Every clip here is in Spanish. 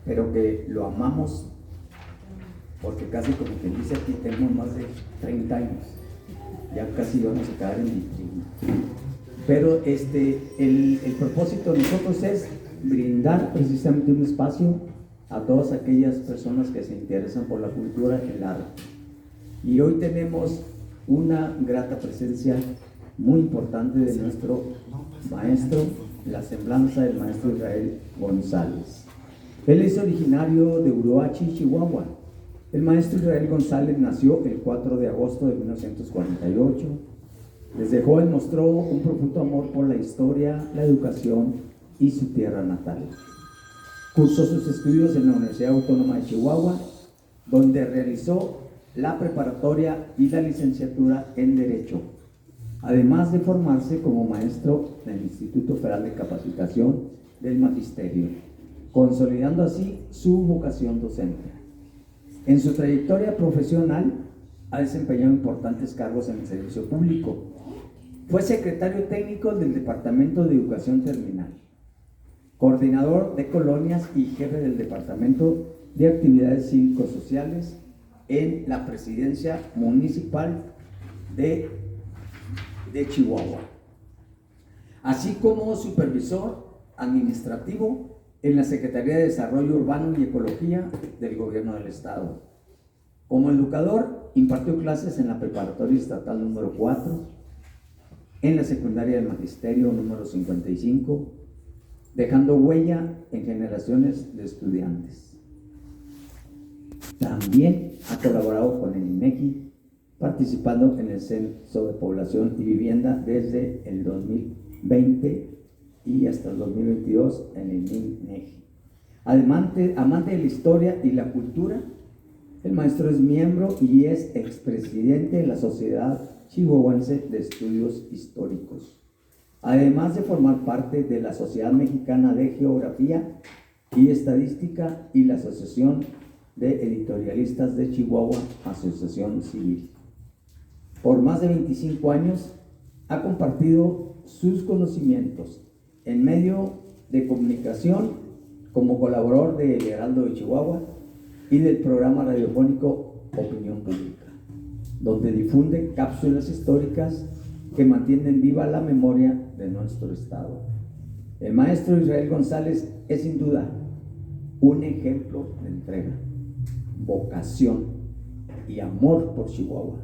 pero que lo amamos, porque casi como que dice aquí tenemos más de 30 años, ya casi vamos a quedar en vitrina. Pero el propósito de nosotros es brindar precisamente un espacio a todas aquellas personas que se interesan por la cultura y el arte. Y hoy tenemos una grata presencia muy importante de nuestro maestro, la semblanza del maestro Israel González. Él es originario de Uruachi, Chihuahua. El maestro Israel González nació el 4 de agosto de 1948. Desde joven mostró un profundo amor por la historia, la educación y su tierra natal. Cursó sus estudios en la Universidad Autónoma de Chihuahua, donde realizó la preparatoria y la licenciatura en Derecho, además de formarse como maestro en el Instituto Federal de Capacitación del Magisterio, consolidando así su vocación docente. En su trayectoria profesional ha desempeñado importantes cargos en el servicio público. Fue secretario técnico del Departamento de Educación Terminal, coordinador de colonias y jefe del Departamento de Actividades Cívico-Sociales en la Presidencia Municipal de Chihuahua, así como supervisor administrativo en la Secretaría de Desarrollo Urbano y Ecología del Gobierno del Estado. Como educador, impartió clases en la Preparatoria Estatal número 4, en la Secundaria del Magisterio número 55, dejando huella en generaciones de estudiantes. También ha colaborado con el INEGI, participando en el Censo de Población y Vivienda desde el 2020 y hasta el 2022 en el INEGI. Amante de la historia y la cultura, el maestro es miembro y es expresidente de la Sociedad Chihuahuense de Estudios Históricos, además de formar parte de la Sociedad Mexicana de Geografía y Estadística y la Asociación de Editorialistas de Chihuahua, Asociación Civil. Por más de 25 años ha compartido sus conocimientos en medio de comunicación como colaborador de El Heraldo de Chihuahua y del programa radiofónico Opinión Pública, donde difunde cápsulas históricas que mantienen viva la memoria de nuestro estado. El maestro Israel González es sin duda un ejemplo de entrega, vocación y amor por Chihuahua.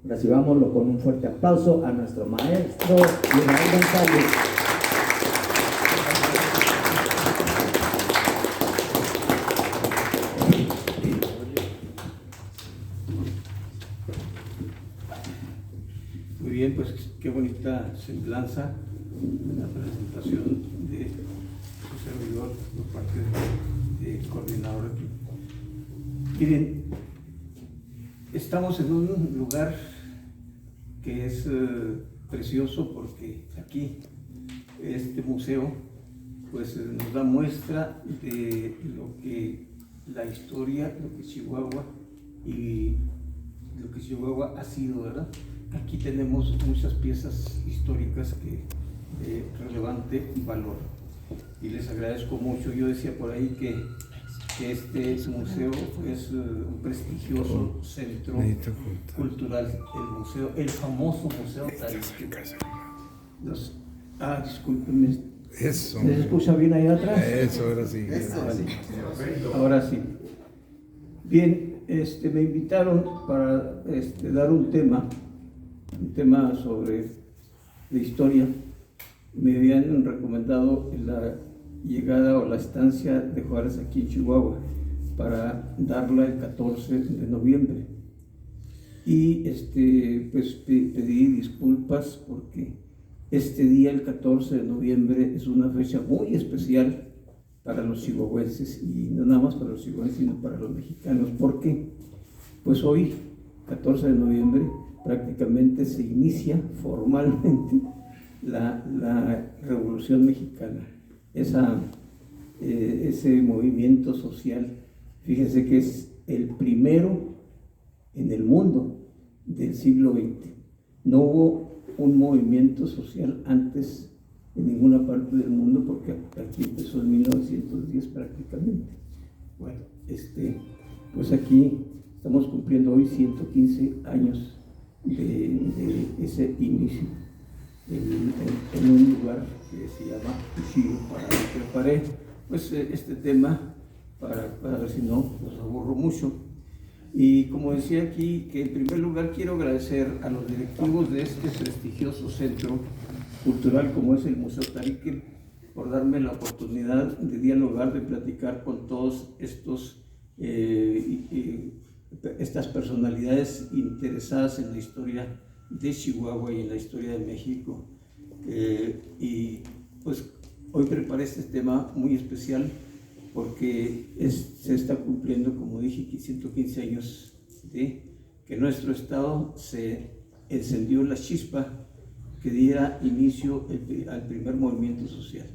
Recibámoslo con un fuerte aplauso a nuestro maestro Israel González. Muy bien, pues qué bonita semblanza, la presentación de su servidor por parte del coordinador aquí. Miren, estamos en un lugar que es precioso porque aquí este museo pues nos da muestra de lo que la historia, lo que Chihuahua y lo que Chihuahua ha sido, ¿verdad? Aquí tenemos muchas piezas históricas de relevante valor y les agradezco mucho. Yo decía por ahí que este museo es un prestigioso centro cultural, el famoso Museo Tarístico. Discúlpenme. Eso. ¿Les escucha bien ahí atrás? Eso, ahora sí. Vale. Ahora sí. Bien, me invitaron para dar un tema sobre la historia. Me habían recomendado la llegada o la estancia de Juárez aquí en Chihuahua para darla el 14 de noviembre. Y pues pedí disculpas porque este día, el 14 de noviembre, es una fecha muy especial para los chihuahuenses, y no nada más para los chihuahuenses, sino para los mexicanos. ¿Por qué? Pues hoy, 14 de noviembre, prácticamente se inicia formalmente la Revolución Mexicana. Ese movimiento social, fíjense que es el primero en el mundo del siglo XX. No hubo un movimiento social antes en ninguna parte del mundo, porque aquí empezó en 1910 prácticamente. Bueno, pues aquí estamos cumpliendo hoy 115 años de ese inicio en un lugar que se llama Ushio. Para que preparé pues este tema para ver si no los aburro mucho. Y como decía aquí, que en primer lugar quiero agradecer a los directivos de este prestigioso centro cultural como es el Museo Tarique por darme la oportunidad de dialogar, de platicar con todos estas personalidades interesadas en la historia de Chihuahua y en la historia de México. Y pues hoy preparé este tema muy especial porque se está cumpliendo, como dije, 115 años de que nuestro estado se encendió la chispa que diera inicio al primer movimiento social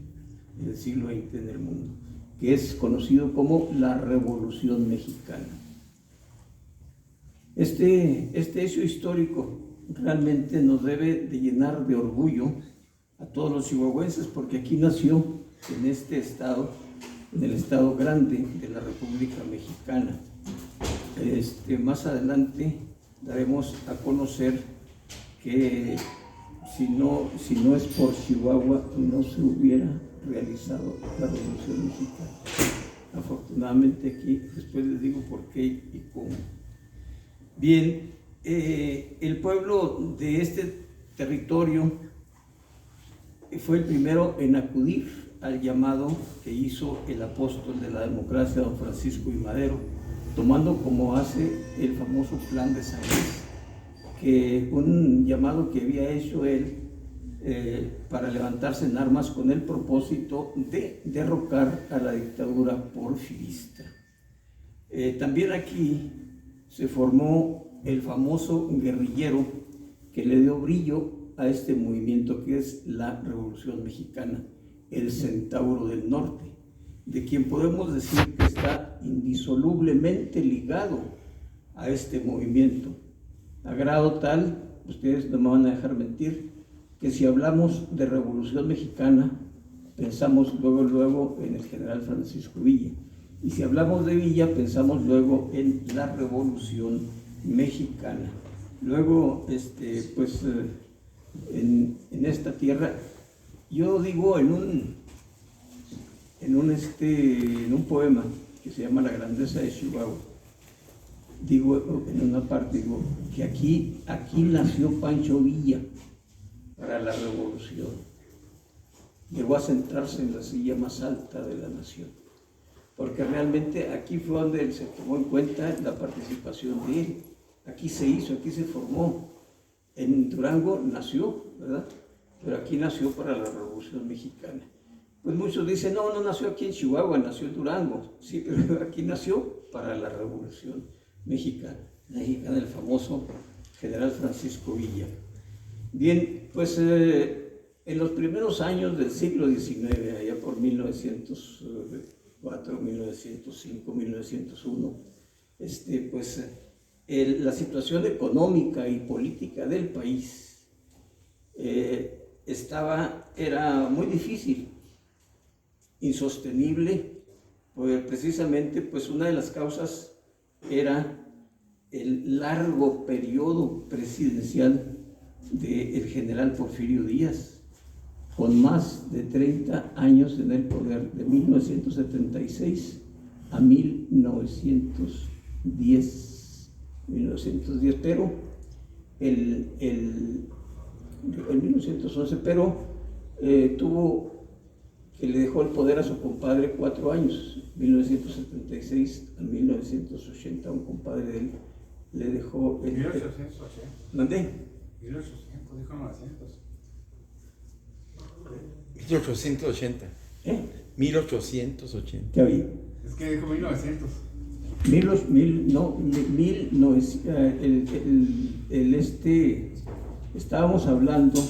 del siglo XX en el mundo, que es conocido como la Revolución Mexicana. Este hecho histórico realmente nos debe de llenar de orgullo a todos los chihuahuenses, porque aquí nació, en este estado, en el estado grande de la República Mexicana. Más adelante daremos a conocer que si no es por Chihuahua no se hubiera realizado la Revolución Mexicana. Afortunadamente aquí después les digo por qué y cómo. Bien, el pueblo de este territorio fue el primero en acudir al llamado que hizo el apóstol de la democracia, don Francisco I. Madero, tomando como base el famoso Plan de San Luis, que un llamado que había hecho él para levantarse en armas con el propósito de derrocar a la dictadura porfirista. También aquí se formó el famoso guerrillero que le dio brillo a este movimiento que es la Revolución Mexicana, el Centauro del Norte, de quien podemos decir que está indisolublemente ligado a este movimiento, a grado tal, ustedes no me van a dejar mentir, que si hablamos de Revolución Mexicana, pensamos luego en el general Francisco Villa, y si hablamos de Villa, pensamos luego en la Revolución Mexicana. Luego, en esta tierra, yo digo en un poema que se llama La Grandeza de Chihuahua, digo en una parte, digo que aquí nació Pancho Villa para la revolución. Llegó a sentarse en la silla más alta de la nación, porque realmente aquí fue donde se tomó en cuenta la participación de él. Aquí se hizo, aquí se formó. En Durango nació, ¿verdad? Pero aquí nació para la Revolución Mexicana. Pues muchos dicen, no nació aquí en Chihuahua, nació en Durango. Sí, pero aquí nació para la Revolución Mexicana, el famoso general Francisco Villa. Bien, pues en los primeros años del siglo XIX, allá por 1904, 1905, 1901, la situación económica y política del país era muy difícil, insostenible, pues precisamente pues una de las causas era el largo periodo presidencial del general Porfirio Díaz, con más de 30 años en el poder, de 1976 a 1910, pero en 1911, pero tuvo que le dejó el poder a su compadre 4 años, 1976 a 1980, un compadre de él le dejó el... 1880. ¿Mandé? 1800, dijo 900. 1880. 1880. ¿Qué había? Es que dijo 1900. Estábamos hablando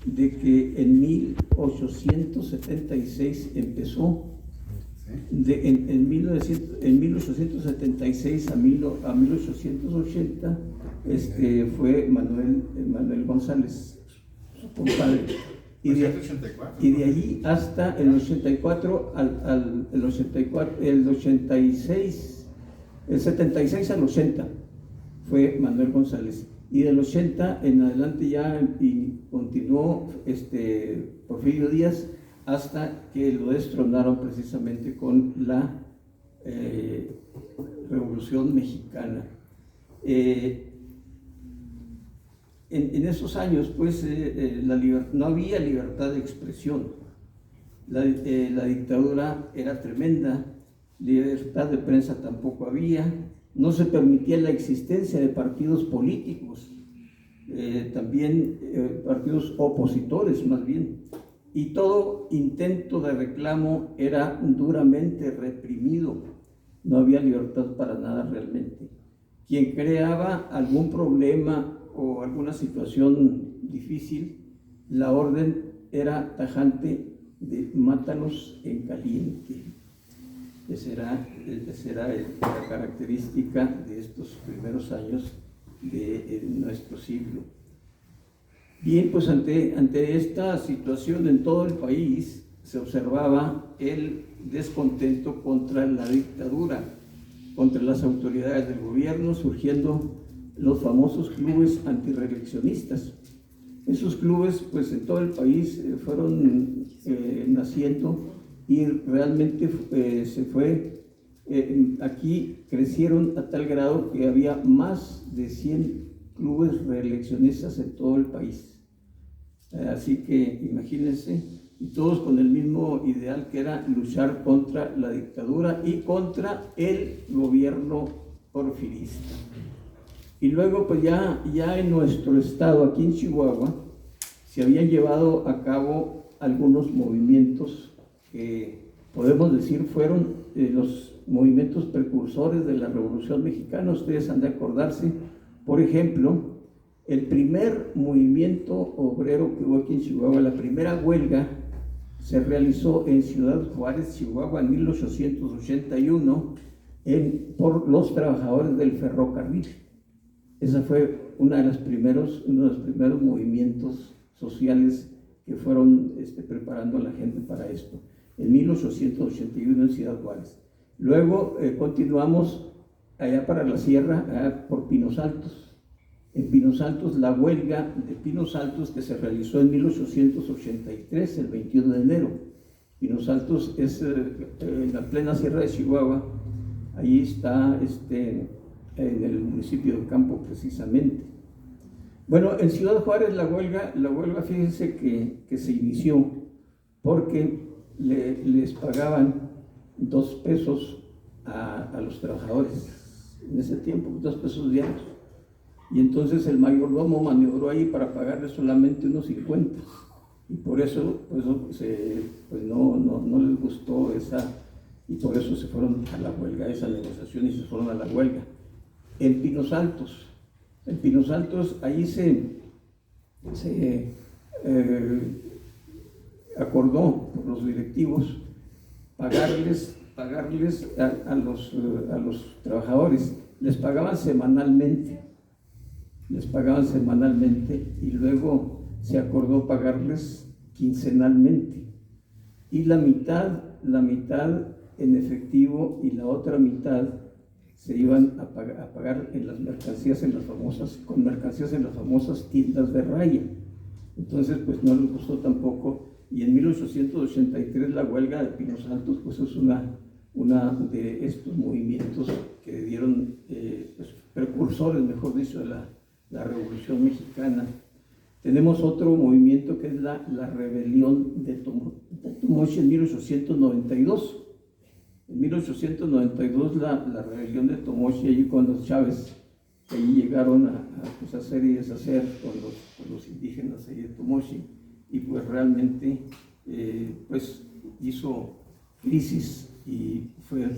de que en 1876 empezó, en 1876 a 1880 fue Manuel González, su compadre. Y de, 84. y de allí hasta el 84, el 84, el 86, el 76 al 80 fue Manuel González. Y del 80 en adelante ya y continuó Porfirio Díaz hasta que lo destronaron precisamente con la Revolución Mexicana. En esos años, pues, no había libertad de expresión. La dictadura era tremenda, libertad de prensa tampoco había, no se permitía la existencia de partidos políticos, también partidos opositores más bien, y todo intento de reclamo era duramente reprimido, no había libertad para nada realmente. Quien creaba algún problema o alguna situación difícil, la orden era tajante de mátalos en caliente. Esa era la característica de estos primeros años de nuestro siglo. Bien, pues ante esta situación en todo el país se observaba el descontento contra la dictadura, contra las autoridades del gobierno, surgiendo los famosos clubes antirreeleccionistas. Esos clubes, pues en todo el país fueron naciendo y realmente aquí crecieron a tal grado que había más de 100 clubes reeleccionistas en todo el país. Así que imagínense, y todos con el mismo ideal que era luchar contra la dictadura y contra el gobierno porfirista. Y luego, pues ya en nuestro estado, aquí en Chihuahua, se habían llevado a cabo algunos movimientos que podemos decir fueron los movimientos precursores de la Revolución Mexicana. Ustedes han de acordarse, por ejemplo, el primer movimiento obrero que hubo aquí en Chihuahua, la primera huelga, se realizó en Ciudad Juárez, Chihuahua, en 1881, por los trabajadores del ferrocarril. Ese fue uno de los primeros movimientos sociales que fueron preparando a la gente para esto, en 1881 en Ciudad Juárez. Luego continuamos allá para la sierra, allá por Pinos Altos. En Pinos Altos, la huelga de Pinos Altos que se realizó en 1883, el 21 de enero. Pinos Altos es en la plena sierra de Chihuahua, ahí está en el municipio de Campo precisamente. Bueno, en Ciudad Juárez la huelga fíjense que se inició porque les pagaban 2 pesos a los trabajadores en ese tiempo, 2 pesos diarios. Y entonces el mayordomo maniobró ahí para pagarle solamente unos 50. Y por eso pues no les gustó y por eso se fueron a la huelga, esa negociación, y se fueron a la huelga. En Pinos Altos, ahí se acordó por los directivos pagarles a los trabajadores, les pagaban semanalmente y luego se acordó pagarles quincenalmente, y la mitad en efectivo y la otra mitad se iban a pagar en las mercancías, en las famosas tiendas de raya. Entonces pues no les gustó tampoco, y en 1883 la huelga de Pinos Altos pues es una de estos movimientos que dieron precursores, mejor dicho, de la Revolución Mexicana. Tenemos otro movimiento que es la rebelión de Tomoshi en 1892. En 1892 la rebelión de Tomoshi, allí con los Chávez, allí llegaron a hacer y deshacer con los indígenas allí de Tomoshi, y pues realmente pues hizo crisis, y fue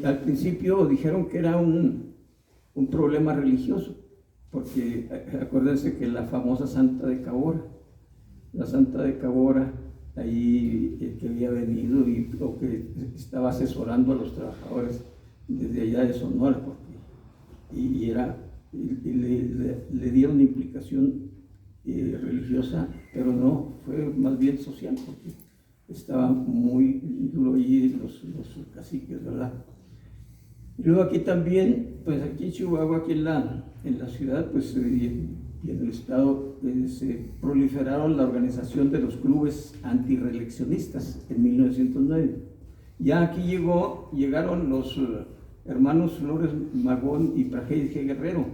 al principio dijeron que era un problema religioso, porque acuérdense que la famosa Santa de Cabora, ahí que había venido o que estaba asesorando a los trabajadores desde allá de Sonora, le dieron implicación religiosa, pero no fue más bien social, porque estaba muy duro allí los caciques, ¿verdad? Y luego aquí también, pues aquí en Chihuahua, aquí en la ciudad, pues y en el estado, se proliferaron la organización de los clubes antirreeleccionistas en 1909. Ya aquí llegaron los hermanos Flores Magón y Praxedis G. Guerrero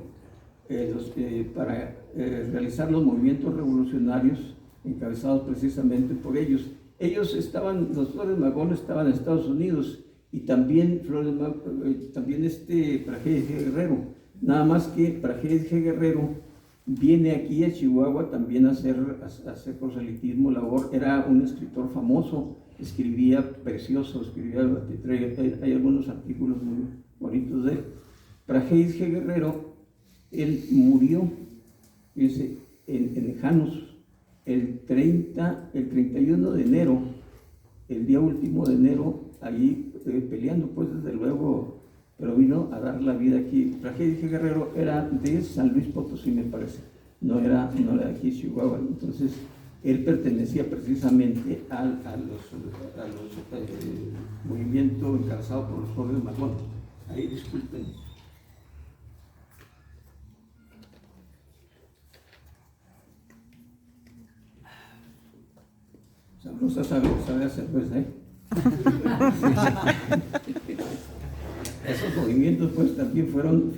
para realizar los movimientos revolucionarios encabezados precisamente por ellos. Los Flores Magón estaban en Estados Unidos y también Praxedis G. Guerrero. Nada más que Praxedis G. Guerrero viene aquí a Chihuahua también a hacer proselitismo, labor. Era un escritor famoso, escribía precioso, hay algunos artículos muy bonitos de él. Praxedis G. Guerrero, él murió, fíjense, en Janos el 31 de enero, el día último de enero, allí peleando, pues desde luego, pero vino a dar la vida aquí. Praxedis G. Guerrero era de San Luis Potosí, me parece, no era de aquí, Chihuahua. Entonces, él pertenecía precisamente al movimiento encabezado por los Flores Magón. Ahí, disculpen. Sabrosa sabe hacer, pues, Esos movimientos, pues, también fueron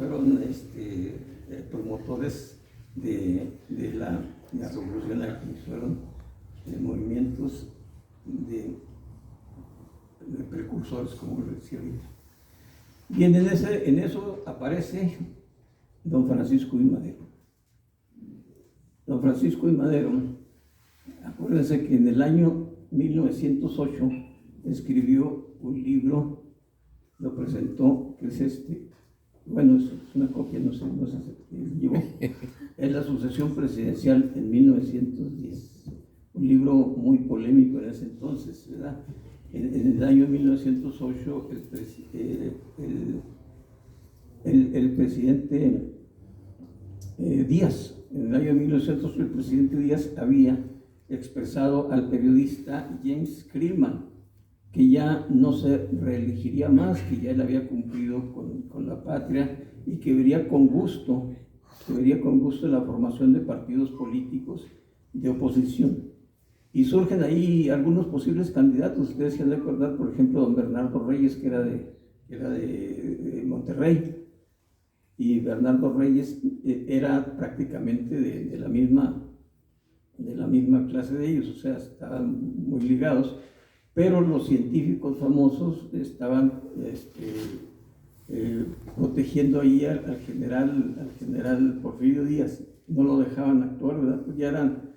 promotores de la revolución aquí, fueron movimientos de precursores, como les decía ahorita. Bien, en eso aparece don Francisco I. Madero. Don Francisco I. Madero, acuérdense que en el año 1908 escribió un libro, lo presentó, que es bueno, es una copia, no sé si llevó, es La sucesión presidencial en 1910, un libro muy polémico en ese entonces, ¿verdad? En el año 1908 el presidente Díaz, en el año 1908 el presidente Díaz había expresado al periodista James Krillman que ya no se reelegiría más, que ya él había cumplido con la patria y que vería con gusto la formación de partidos políticos de oposición. Y surgen ahí algunos posibles candidatos. Ustedes se han de acordar, por ejemplo, don Bernardo Reyes, que era de Monterrey, y Bernardo Reyes era prácticamente de la misma clase de ellos, o sea, estaban muy ligados, pero los científicos famosos estaban protegiendo ahí al general Porfirio Díaz, no lo dejaban actuar, ¿verdad? Pues ya eran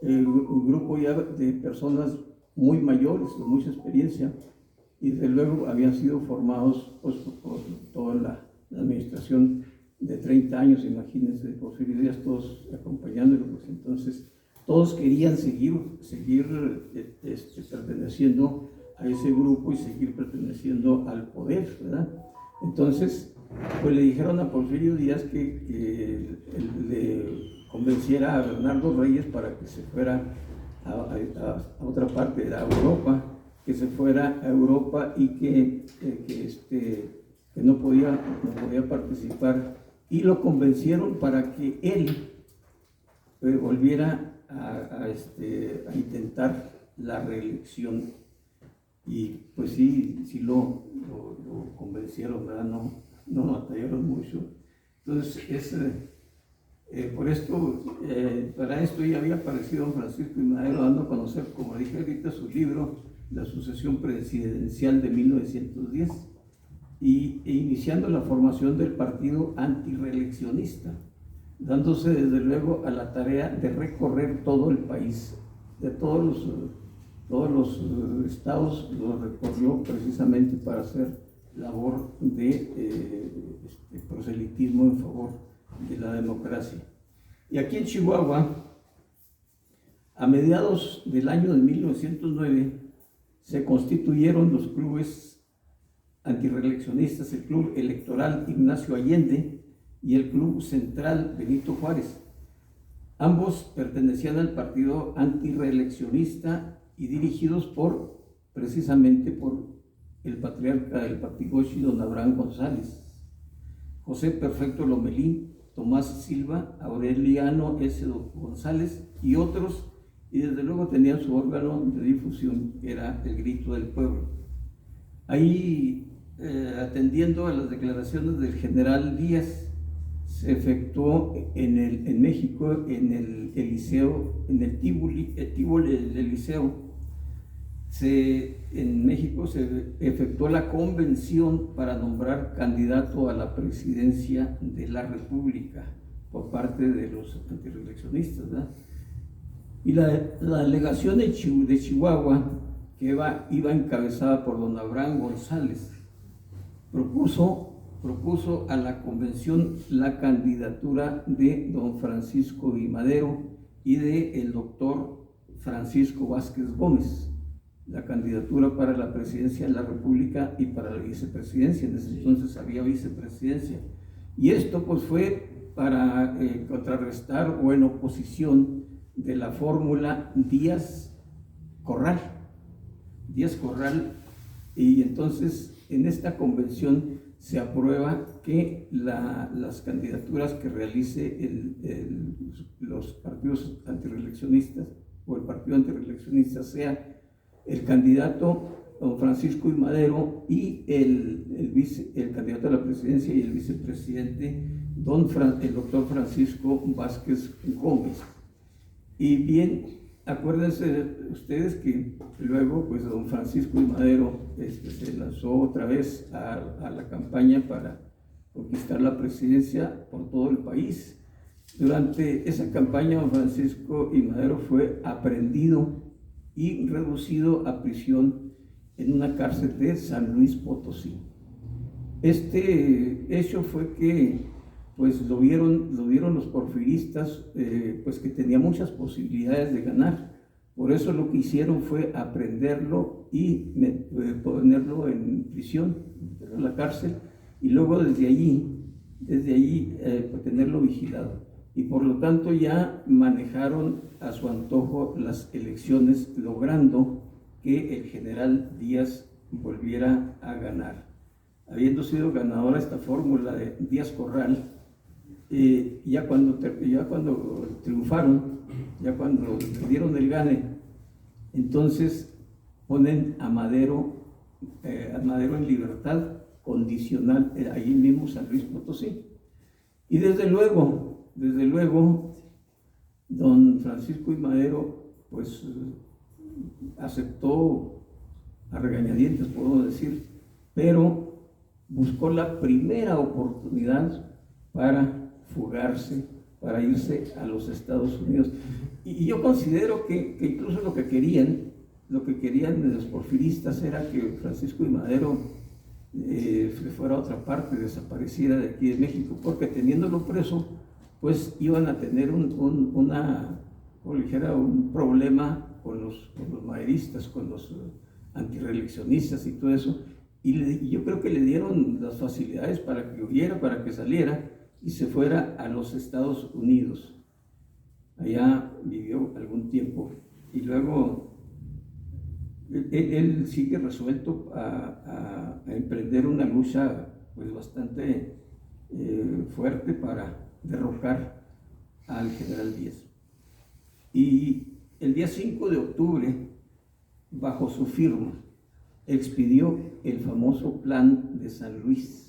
un grupo ya de personas muy mayores, de mucha experiencia, y desde luego habían sido formados pues, por toda la administración de 30 años, imagínense, Porfirio Díaz, todos acompañándolo, pues entonces todos querían seguir perteneciendo a ese grupo y seguir perteneciendo al poder, ¿verdad? Entonces, pues le dijeron a Porfirio Díaz que le convenciera a Bernardo Reyes para que se fuera a otra parte, a Europa, que se fuera a Europa y que no podía participar, y lo convencieron para que él volviera a intentar la reelección. Y pues sí lo convencieron, ¿verdad? No batallaron mucho. Entonces, para esto ya había aparecido don Francisco I. Madero dando a conocer, como dije ahorita, su libro La sucesión presidencial de 1910 e iniciando la formación del partido antirreeleccionista, dándose desde luego a la tarea de recorrer todo el país, de todos los estados los recorrió precisamente para hacer labor de proselitismo en favor de la democracia. Y aquí en Chihuahua, a mediados del año de 1909, se constituyeron los clubes antirreeleccionistas, el Club Electoral Ignacio Allende y el Club Central Benito Juárez. Ambos pertenecían al partido antirreeleccionista y dirigidos precisamente por el patriarca del Patigoshi, don Abraham González, José Perfecto Lomelí, Tomás Silva, Aureliano S. González y otros, y desde luego tenían su órgano de difusión, que era el Grito del Pueblo. Ahí, atendiendo a las declaraciones del general Díaz, se efectuó en México, en el Eliseo, en el Tívoli del Eliseo, en México se efectuó la convención para nombrar candidato a la presidencia de la República por parte de los antireeleccionistas, ¿verdad? Y la delegación de Chihuahua, que iba encabezada por don Abraham González, propuso a la convención la candidatura de don Francisco I. Madero y de el doctor Francisco Vázquez Gómez, la candidatura para la presidencia de la República y para la vicepresidencia. En ese entonces había vicepresidencia. Y esto pues fue para contrarrestar o en oposición de la fórmula Díaz-Corral. Y entonces en esta convención se aprueba que las candidaturas que realice los partidos antireeleccionistas o el partido antireeleccionista sea el candidato don Francisco I. Madero y el candidato a la presidencia y el vicepresidente el doctor Francisco Vázquez Gómez. Y bien, acuérdense ustedes que luego pues don Francisco I. Madero se lanzó otra vez a la campaña para conquistar la presidencia por todo el país. Durante esa campaña don Francisco I. Madero fue aprehendido y reducido a prisión en una cárcel de San Luis Potosí. Este hecho fue que pues lo vieron los porfiristas, pues que tenía muchas posibilidades de ganar. Por eso lo que hicieron fue aprehenderlo y ponerlo en prisión, en la cárcel, y luego desde allí tenerlo vigilado. Y por lo tanto ya manejaron a su antojo las elecciones, logrando que el general Díaz volviera a ganar. Habiendo sido ganadora esta fórmula de Díaz-Corral, ya cuando triunfaron, ya cuando dieron el gane, entonces ponen a Madero en libertad condicional, ahí mismo San Luis Potosí. Y desde luego, don Francisco I. Madero, pues aceptó a regañadientes, puedo decir, pero buscó la primera oportunidad para fugarse, para irse a los Estados Unidos. Y yo considero que incluso lo que querían los porfiristas era que Francisco I. Madero se fuera a otra parte, desapareciera de aquí de México, porque teniéndolo preso, pues iban a tener un problema con los maderistas, con los antirreeleccionistas y todo eso. Y yo creo que le dieron las facilidades para que huyera, para que saliera y se fuera a los Estados Unidos. Allá vivió algún tiempo y luego él sigue resuelto a emprender una lucha pues bastante fuerte para derrocar al general Díaz. Y el día 5 de octubre, bajo su firma, expidió el famoso Plan de San Luis.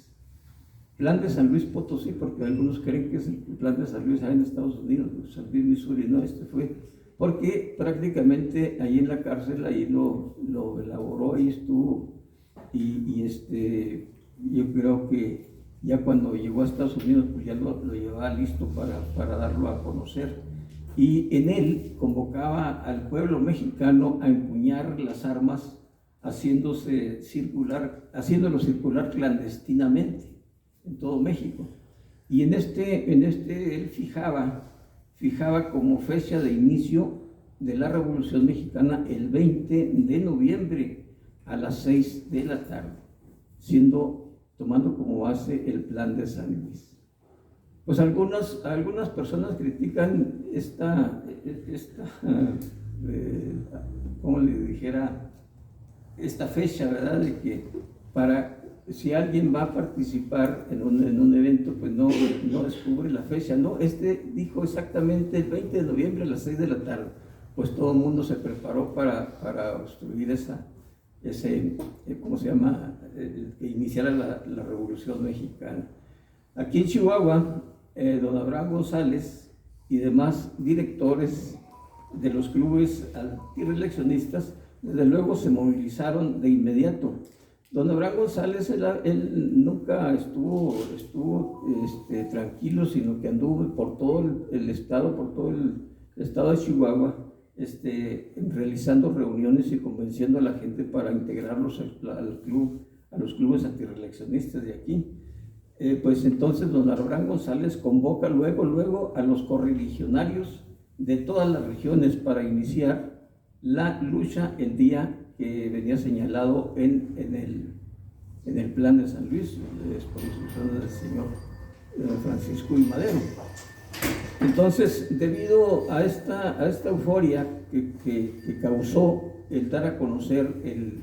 Plan de San Luis Potosí, porque algunos creen que es el Plan de San Luis allá en Estados Unidos, San Luis, Missouri. No, este fue porque prácticamente ahí en la cárcel, ahí lo elaboró, ahí estuvo, y yo creo que ya cuando llegó a Estados Unidos, pues ya lo llevaba listo para darlo a conocer. Y en él convocaba al pueblo mexicano a empuñar las armas, haciéndolo circular clandestinamente en todo México. Y en este él fijaba como fecha de inicio de la Revolución Mexicana el 20 de noviembre a las 6 de la tarde, tomando como base el Plan de San Luis. Pues algunas personas critican como le dijera, esta fecha, ¿verdad? De que si alguien va a participar en un evento, pues no descubre la fecha, ¿no? Dijo exactamente el 20 de noviembre a las 6 de la tarde. Pues todo el mundo se preparó para obstruir ¿cómo se llama? Que iniciara la Revolución Mexicana. Aquí en Chihuahua, don Abraham González y demás directores de los clubes antirreeleccionistas, desde luego se movilizaron de inmediato. Don Abraham González, él nunca estuvo tranquilo, sino que anduvo por todo el estado de Chihuahua, realizando reuniones y convenciendo a la gente para integrarlos a los clubes antirreeleccionistas de aquí. Pues entonces don Abraham González convoca luego a los correligionarios de todas las regiones para iniciar la lucha el día que venía señalado en el plan de San Luis, por instrucciones del señor Francisco I. Madero. Entonces, debido a esta euforia que causó el dar a conocer el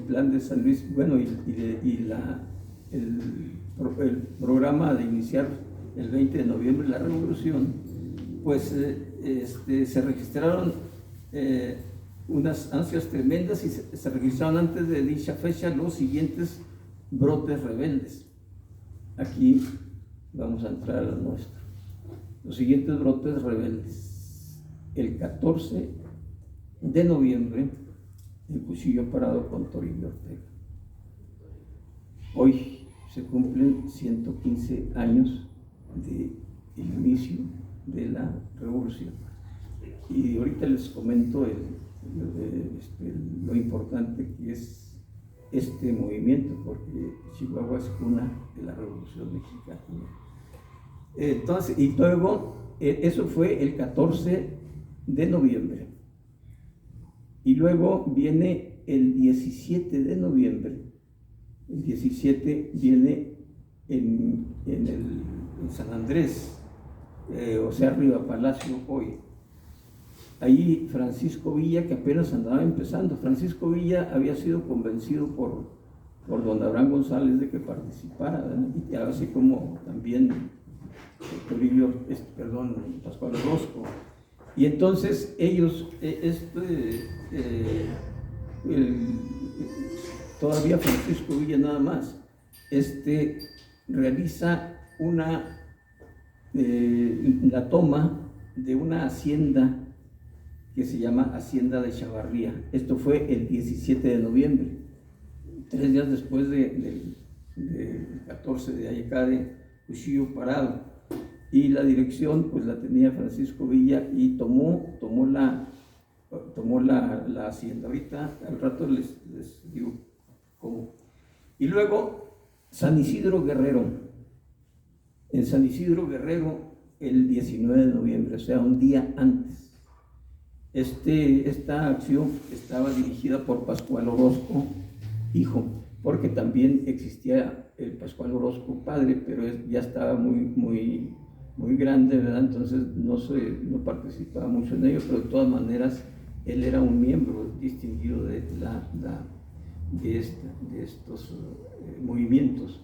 plan de San Luis, bueno, y el programa de iniciar el 20 de noviembre la revolución, pues se registraron unas ansias tremendas y se registraron antes de dicha fecha los siguientes brotes rebeldes. Aquí vamos a entrar a lo nuestro. Los siguientes brotes rebeldes. El 14 de noviembre, en Cuchillo Parado con Toribio Ortega. Hoy se cumplen 115 años del inicio de la revolución. Y ahorita les comento lo importante que es este movimiento, porque Chihuahua es cuna de la Revolución Mexicana. Entonces, y luego, eso fue el 14 de noviembre. Y luego viene el 17 de noviembre. El 17 viene en San Andrés, o sea, arriba Palacio hoy. Ahí Francisco Villa, que apenas andaba empezando. Francisco Villa había sido convencido por don Abraham González de que participara, ¿verdad? Y así como también Pascual Orozco. Y entonces ellos, todavía Francisco Villa nada más, realiza la toma de una hacienda que se llama Hacienda de Chavarría. Esto fue el 17 de noviembre, 3 días después del 14 de acá de Cuchillo Parado. Y la dirección pues la tenía Francisco Villa y tomó la hacienda. Ahorita al rato les digo cómo. Y luego San Isidro Guerrero. En San Isidro Guerrero el 19 de noviembre, o sea, un día antes. Esta acción estaba dirigida por Pascual Orozco, hijo, porque también existía el Pascual Orozco padre, pero ya estaba muy grande, ¿verdad? Entonces no participaba mucho en ello, pero de todas maneras él era un miembro distinguido de estos movimientos.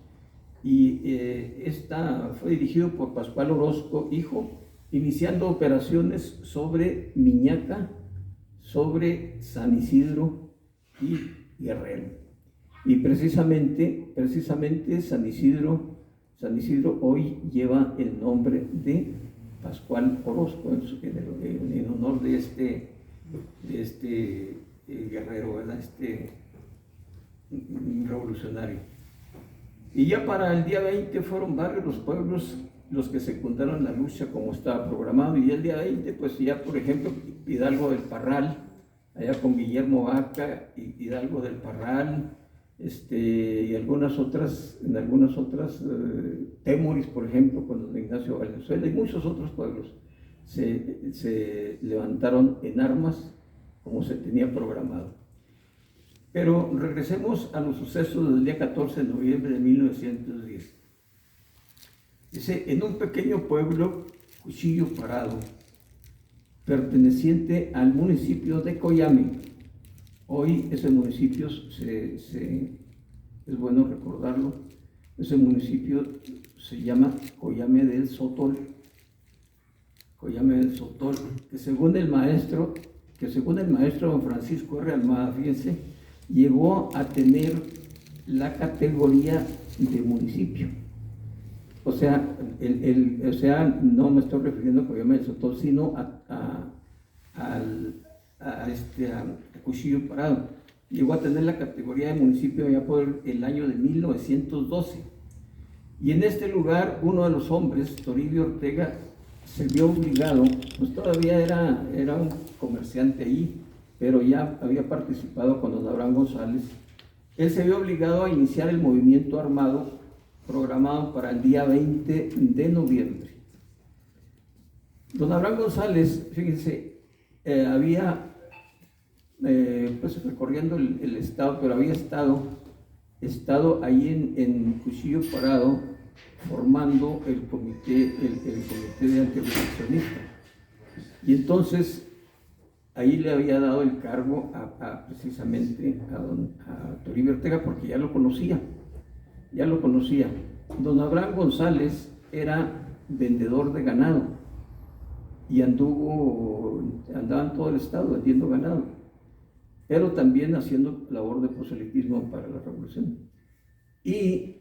Y esta fue dirigido por Pascual Orozco, hijo, iniciando operaciones sobre Miñaca, sobre San Isidro y Guerrero. Y precisamente San Isidro hoy lleva el nombre de Pascual Orozco en honor de este guerrero, ¿verdad? Revolucionario. Y ya para el día 20 fueron varios los pueblos los que secundaron la lucha como estaba programado, y el día 20 pues ya, por ejemplo, Hidalgo del Parral, allá con Guillermo Vaca, Hidalgo del Parral, y en algunas otras Temoris, por ejemplo, con don Ignacio Valenzuela, y muchos otros pueblos se levantaron en armas como se tenía programado. Pero regresemos a los sucesos del día 14 de noviembre de 1910. Dice, en un pequeño pueblo Cuchillo Parado, perteneciente al municipio de Coyame. Hoy ese municipio, es bueno recordarlo, ese municipio se llama Coyame del Sotol. Coyame del Sotol, que según el maestro don Francisco R. Almada, fíjense, llegó a tener la categoría de municipio. O sea, no me estoy refiriendo a Coyame del Sotol, sino a Cuchillo Parado. Llegó a tener la categoría de municipio ya por el año de 1912. Y en este lugar, uno de los hombres, Toribio Ortega, se vio obligado, pues todavía era un comerciante ahí, pero ya había participado con don Abraham González. Él se vio obligado a iniciar el movimiento armado programado para el día 20 de noviembre. Don Abraham González, fíjense, había, pues recorriendo el estado, pero había estado ahí en Cuchillo Parado, formando el comité de antirreeleccionistas. Y entonces ahí le había dado el cargo precisamente a Toribio Ortega, porque ya lo conocía. Don Abraham González era vendedor de ganado y andaba en todo el estado vendiendo ganado, pero también haciendo labor de proselitismo para la revolución. Y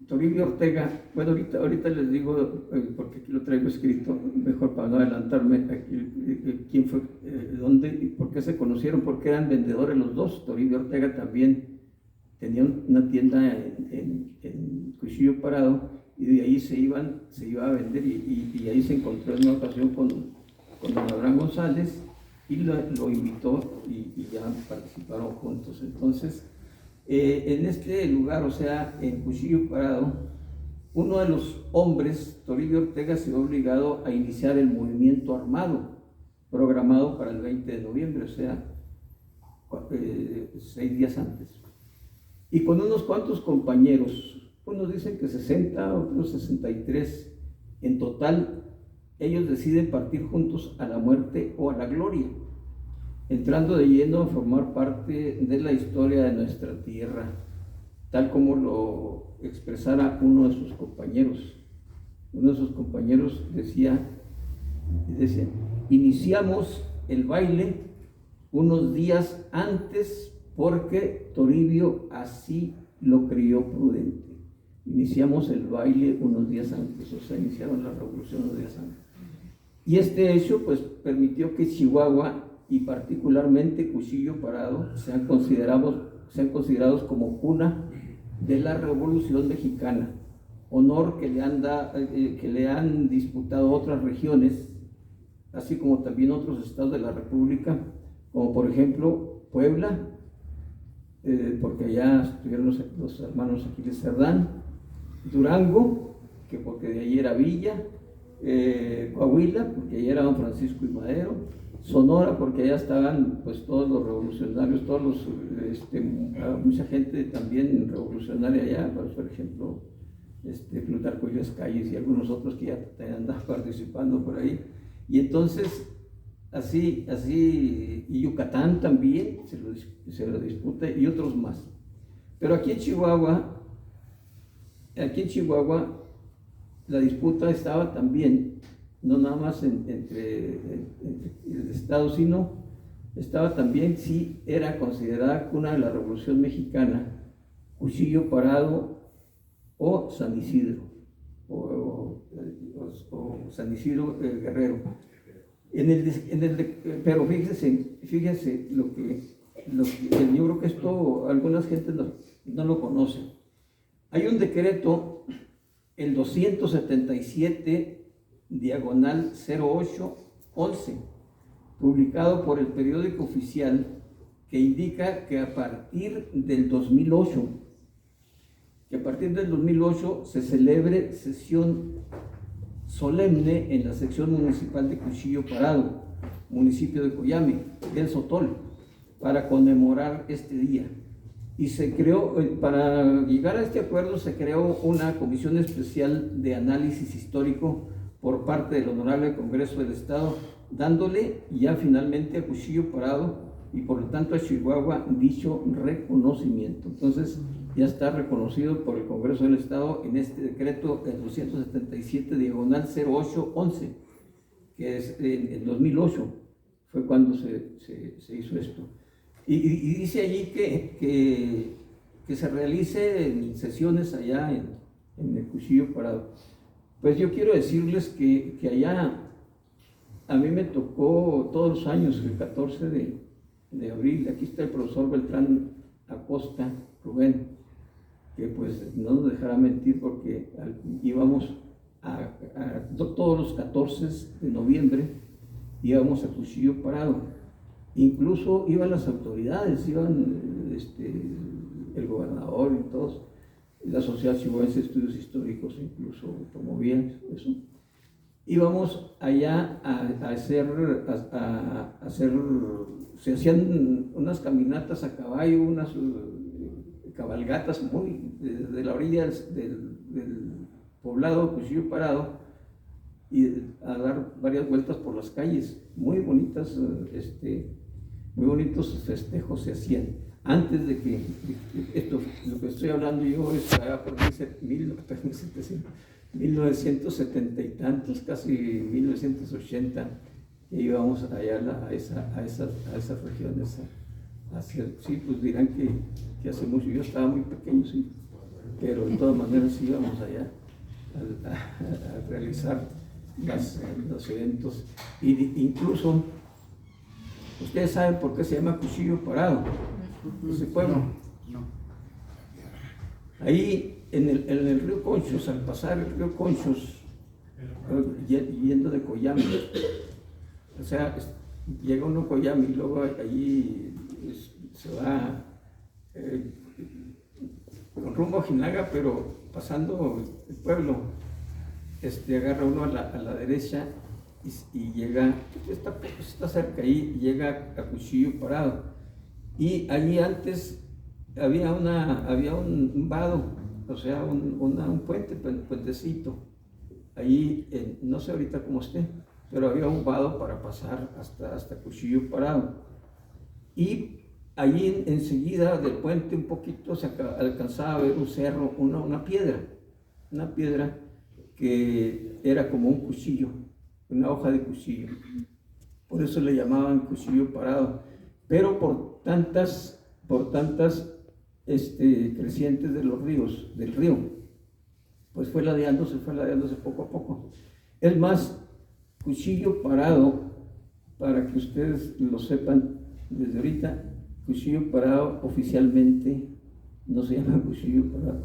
Toribio Ortega, bueno, ahorita les digo, porque aquí lo traigo escrito, mejor para no adelantarme, aquí, quién fue, dónde y por qué se conocieron, porque eran vendedores los dos. Toribio Ortega también tenía una tienda en Cuchillo Parado, y de ahí se iba a vender, y ahí se encontró en una ocasión con don Abraham González, y lo invitó, y ya participaron juntos. Entonces, en este lugar, o sea, en Cuchillo Parado, uno de los hombres, Toribio Ortega, se vio obligado a iniciar el movimiento armado programado para el 20 de noviembre, o sea, 6 días antes. Y con unos cuantos compañeros, unos dicen que 60, otros 63, en total, ellos deciden partir juntos a la muerte o a la gloria, entrando de lleno a formar parte de la historia de nuestra tierra, tal como lo expresara uno de sus compañeros. Uno de sus compañeros decía, iniciamos el baile unos días antes porque Toribio así lo creyó prudente. Iniciamos el baile unos días antes, o sea, iniciaron la revolución unos días antes. Y este hecho pues permitió que Chihuahua y particularmente Cuchillo Parado sean considerados como cuna de la Revolución Mexicana, honor que le han disputado otras regiones, así como también otros estados de la República, como por ejemplo Puebla, porque allá estuvieron los hermanos Aquiles Cerdán, Durango, que porque de allí era Villa, Coahuila, porque allá era don Francisco y Madero, Sonora, porque allá estaban pues todos los revolucionarios, mucha gente también revolucionaria allá, por ejemplo, Plutarco Elías Calles y algunos otros que ya andan participando por ahí. Y entonces, así, y Yucatán también se lo disputa, y otros más. Pero aquí en Chihuahua, la disputa estaba también, no nada más entre el Estado, sino estaba también si era considerada cuna de la Revolución Mexicana, Cuchillo Parado o San Isidro, o San Isidro Guerrero. Pero fíjense lo que yo creo que esto algunas gentes no lo conocen. Hay un decreto, el 277 diagonal 0811, publicado por el periódico oficial, que indica que a partir del 2008 se celebre sesión solemne en la sección municipal de Cuchillo Parado, municipio de Coyame, del Sotol, para conmemorar este día. Y se creó, para llegar a este acuerdo, se creó una comisión especial de análisis histórico por parte del Honorable Congreso del Estado, dándole ya finalmente a Cuchillo Parado y por lo tanto a Chihuahua dicho reconocimiento. Entonces ya está reconocido por el Congreso del Estado en este decreto, el 277/0811, que es en 2008, fue cuando se hizo esto. Y dice allí que se realicen sesiones allá en el Cuchillo Parado. Pues yo quiero decirles que allá a mí me tocó todos los años, el 14 de abril, aquí está el profesor Beltrán Acosta, Rubén, que pues no nos dejará mentir porque íbamos todos los 14 de noviembre, íbamos a Cuchillo Parado. Incluso iban las autoridades, iban el gobernador y todos, la Sociedad Chihuahuense de Estudios Históricos incluso promovían eso. Íbamos allá a hacer, se hacían unas caminatas a caballo, unas cabalgatas muy de la orilla del poblado Cuchillo Parado, y a dar varias vueltas por las calles, muy bonitas, muy bonitos festejos se hacían. Antes de que esto, lo que estoy hablando yo es por 1970 y tantos, casi 1980, que íbamos allá a esas regiones a hacer. Sí, pues dirán que hace mucho, yo estaba muy pequeño, sí, pero de todas maneras íbamos allá a realizar los eventos. Incluso ustedes saben por qué se llama Cuchillo Parado ese pueblo. No. Ahí en el río Conchos, al pasar el río Conchos, yendo de Coyame, o sea, llega uno a Coyame y luego allí se va con rumbo a Ojinaga, pero pasando el pueblo, agarra uno a la derecha y llega, está cerca ahí, y llega a Cuchillo Parado. Y allí antes había un vado, o sea, un puentecito. Allí, no sé ahorita cómo esté, pero había un vado para pasar hasta Cuchillo Parado. Y allí enseguida del puente un poquito se alcanzaba a ver un cerro, una piedra que era como un cuchillo, una hoja de cuchillo. Por eso le llamaban Cuchillo Parado. Pero por tantas crecientes de los ríos, del río, pues fue ladeándose poco a poco. Es más, Cuchillo Parado, para que ustedes lo sepan desde ahorita, Cuchillo Parado oficialmente no se llama Cuchillo Parado.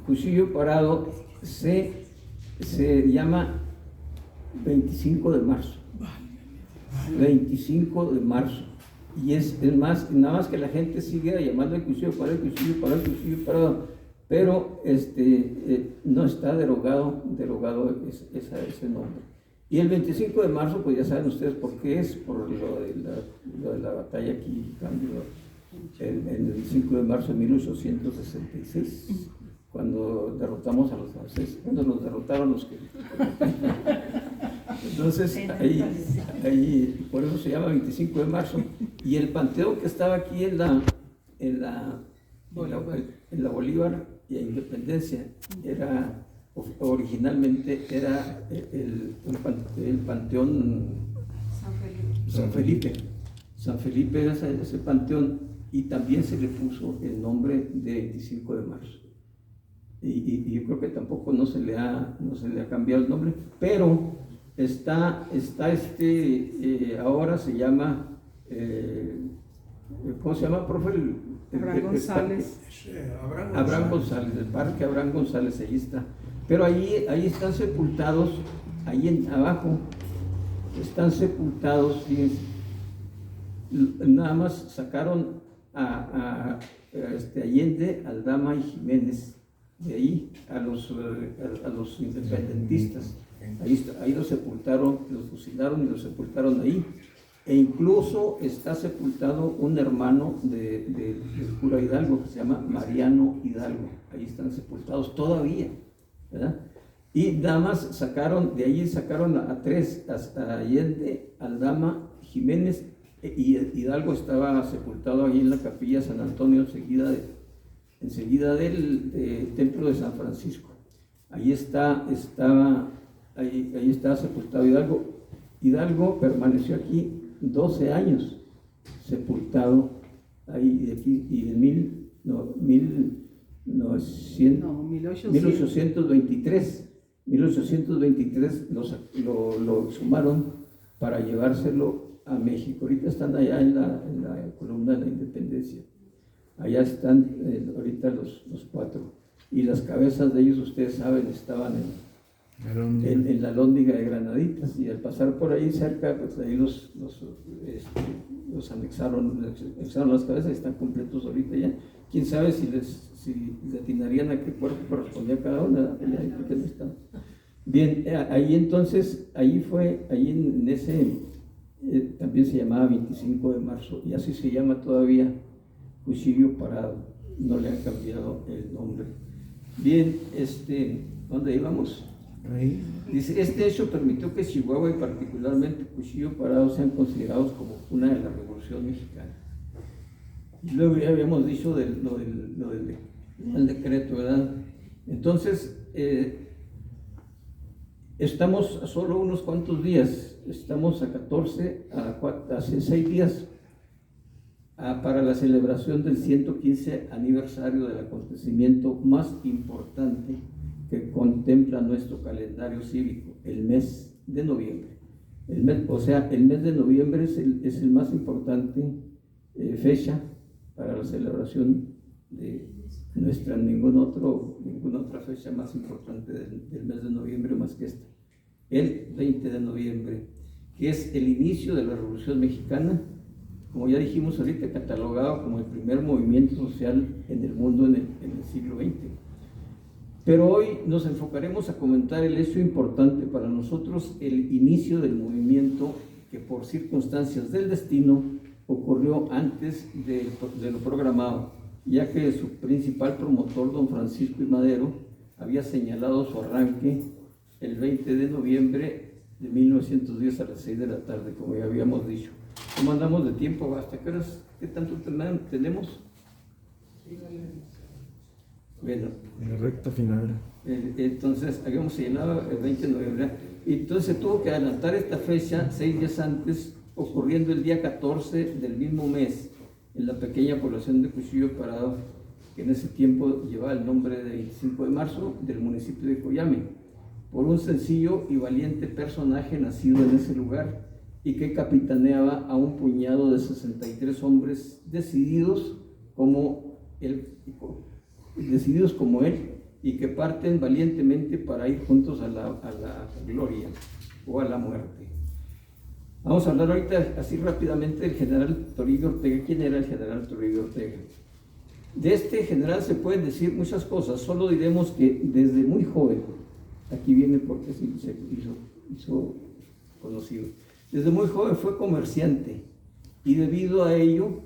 Cuchillo Parado se llama 25 de marzo. 25 de marzo. Y es más, nada más que la gente sigue llamando el Cuchillo Parado, el Cuchillo Parado, el Cuchillo Parado, pero no está derogado ese nombre. Y el 25 de marzo, pues ya saben ustedes por qué es, por lo de la batalla aquí, en el 25 de marzo de 1866, cuando derrotamos a los franceses, cuando nos derrotaron los que... Entonces, ahí, por eso se llama 25 de marzo. Y el panteón que estaba aquí en la Bolívar y la Independencia, originalmente era el panteón San Felipe. San Felipe era ese panteón, y también se le puso el nombre de 25 de marzo. Y yo creo que tampoco no se le ha cambiado el nombre, pero ahora se llama, ¿cómo se llama, profe? Abraham González. Abraham González, el parque Abraham González, ahí está. Pero ahí están sepultados, ahí abajo, están sepultados, fíjense, nada más sacaron a Allende, Aldama y Jiménez, de ahí a los independentistas. Ahí los sepultaron, los fusilaron y los sepultaron ahí. E incluso está sepultado un hermano del cura Hidalgo que se llama Mariano Hidalgo. Ahí están sepultados todavía, ¿verdad? Y damas sacaron, de allí sacaron a tres, a Allende, Aldama, Jiménez, y Hidalgo estaba sepultado ahí en la capilla San Antonio, enseguida del templo de San Francisco. Ahí estaba sepultado Hidalgo. Hidalgo permaneció aquí 12 años sepultado ahí, y en 1823 lo sumaron para llevárselo a México. Ahorita están allá en la columna de la Independencia. Allá están ahorita los cuatro. Y las cabezas de ellos, ustedes saben, estaban en la Lóndiga de Granaditas. Y al pasar por ahí cerca, pues ahí los anexaron las cabezas y están completos ahorita ya. Quién sabe si le atinarían a qué cuerpo correspondía a cada una. Bien, ahí entonces, ahí en ese, también se llamaba 25 de marzo, y así se llama todavía, Cuchillo Parado, no le han cambiado el nombre. Bien, ¿dónde íbamos? Ahí. Dice, este hecho permitió que Chihuahua y particularmente Cuchillo Parado sean considerados como una de la Revolución Mexicana. Y luego ya habíamos dicho lo del decreto, ¿verdad? Entonces, estamos a solo unos cuantos días, estamos a 14, hace 6 días, para la celebración del 115 aniversario del acontecimiento más importante que contempla nuestro calendario cívico, el mes de noviembre. El mes de noviembre es el más importante fecha para la celebración de ninguna otra fecha más importante del mes de noviembre más que esta. El 20 de noviembre, que es el inicio de la Revolución Mexicana, como ya dijimos ahorita, catalogado como el primer movimiento social en el mundo en el siglo XX. Pero hoy nos enfocaremos a comentar el hecho importante para nosotros, el inicio del movimiento que por circunstancias del destino ocurrió antes de lo programado, ya que su principal promotor, don Francisco I. Madero, había señalado su arranque el 20 de noviembre de 1910 a las 6 de la tarde, como ya habíamos dicho. ¿Cómo andamos de tiempo? ¿Hasta qué horas? ¿Qué tanto tenemos? Bueno, En la recta final. entonces habíamos señalado el 20 de noviembre, y entonces tuvo que adelantar esta fecha 6 días antes, ocurriendo el día 14 del mismo mes, en la pequeña población de Cuchillo Parado, que en ese tiempo llevaba el nombre de 25 de marzo, del municipio de Coyame, por un sencillo y valiente personaje nacido en ese lugar y que capitaneaba a un puñado de 63 hombres decididos como él y que parten valientemente para ir juntos a la gloria o a la muerte. Vamos a hablar ahorita así rápidamente del general Toribio Ortega. ¿Quién era el general Toribio Ortega? De este general se pueden decir muchas cosas, solo diremos que desde muy joven, aquí viene porque se hizo conocido, desde muy joven fue comerciante, y debido a ello,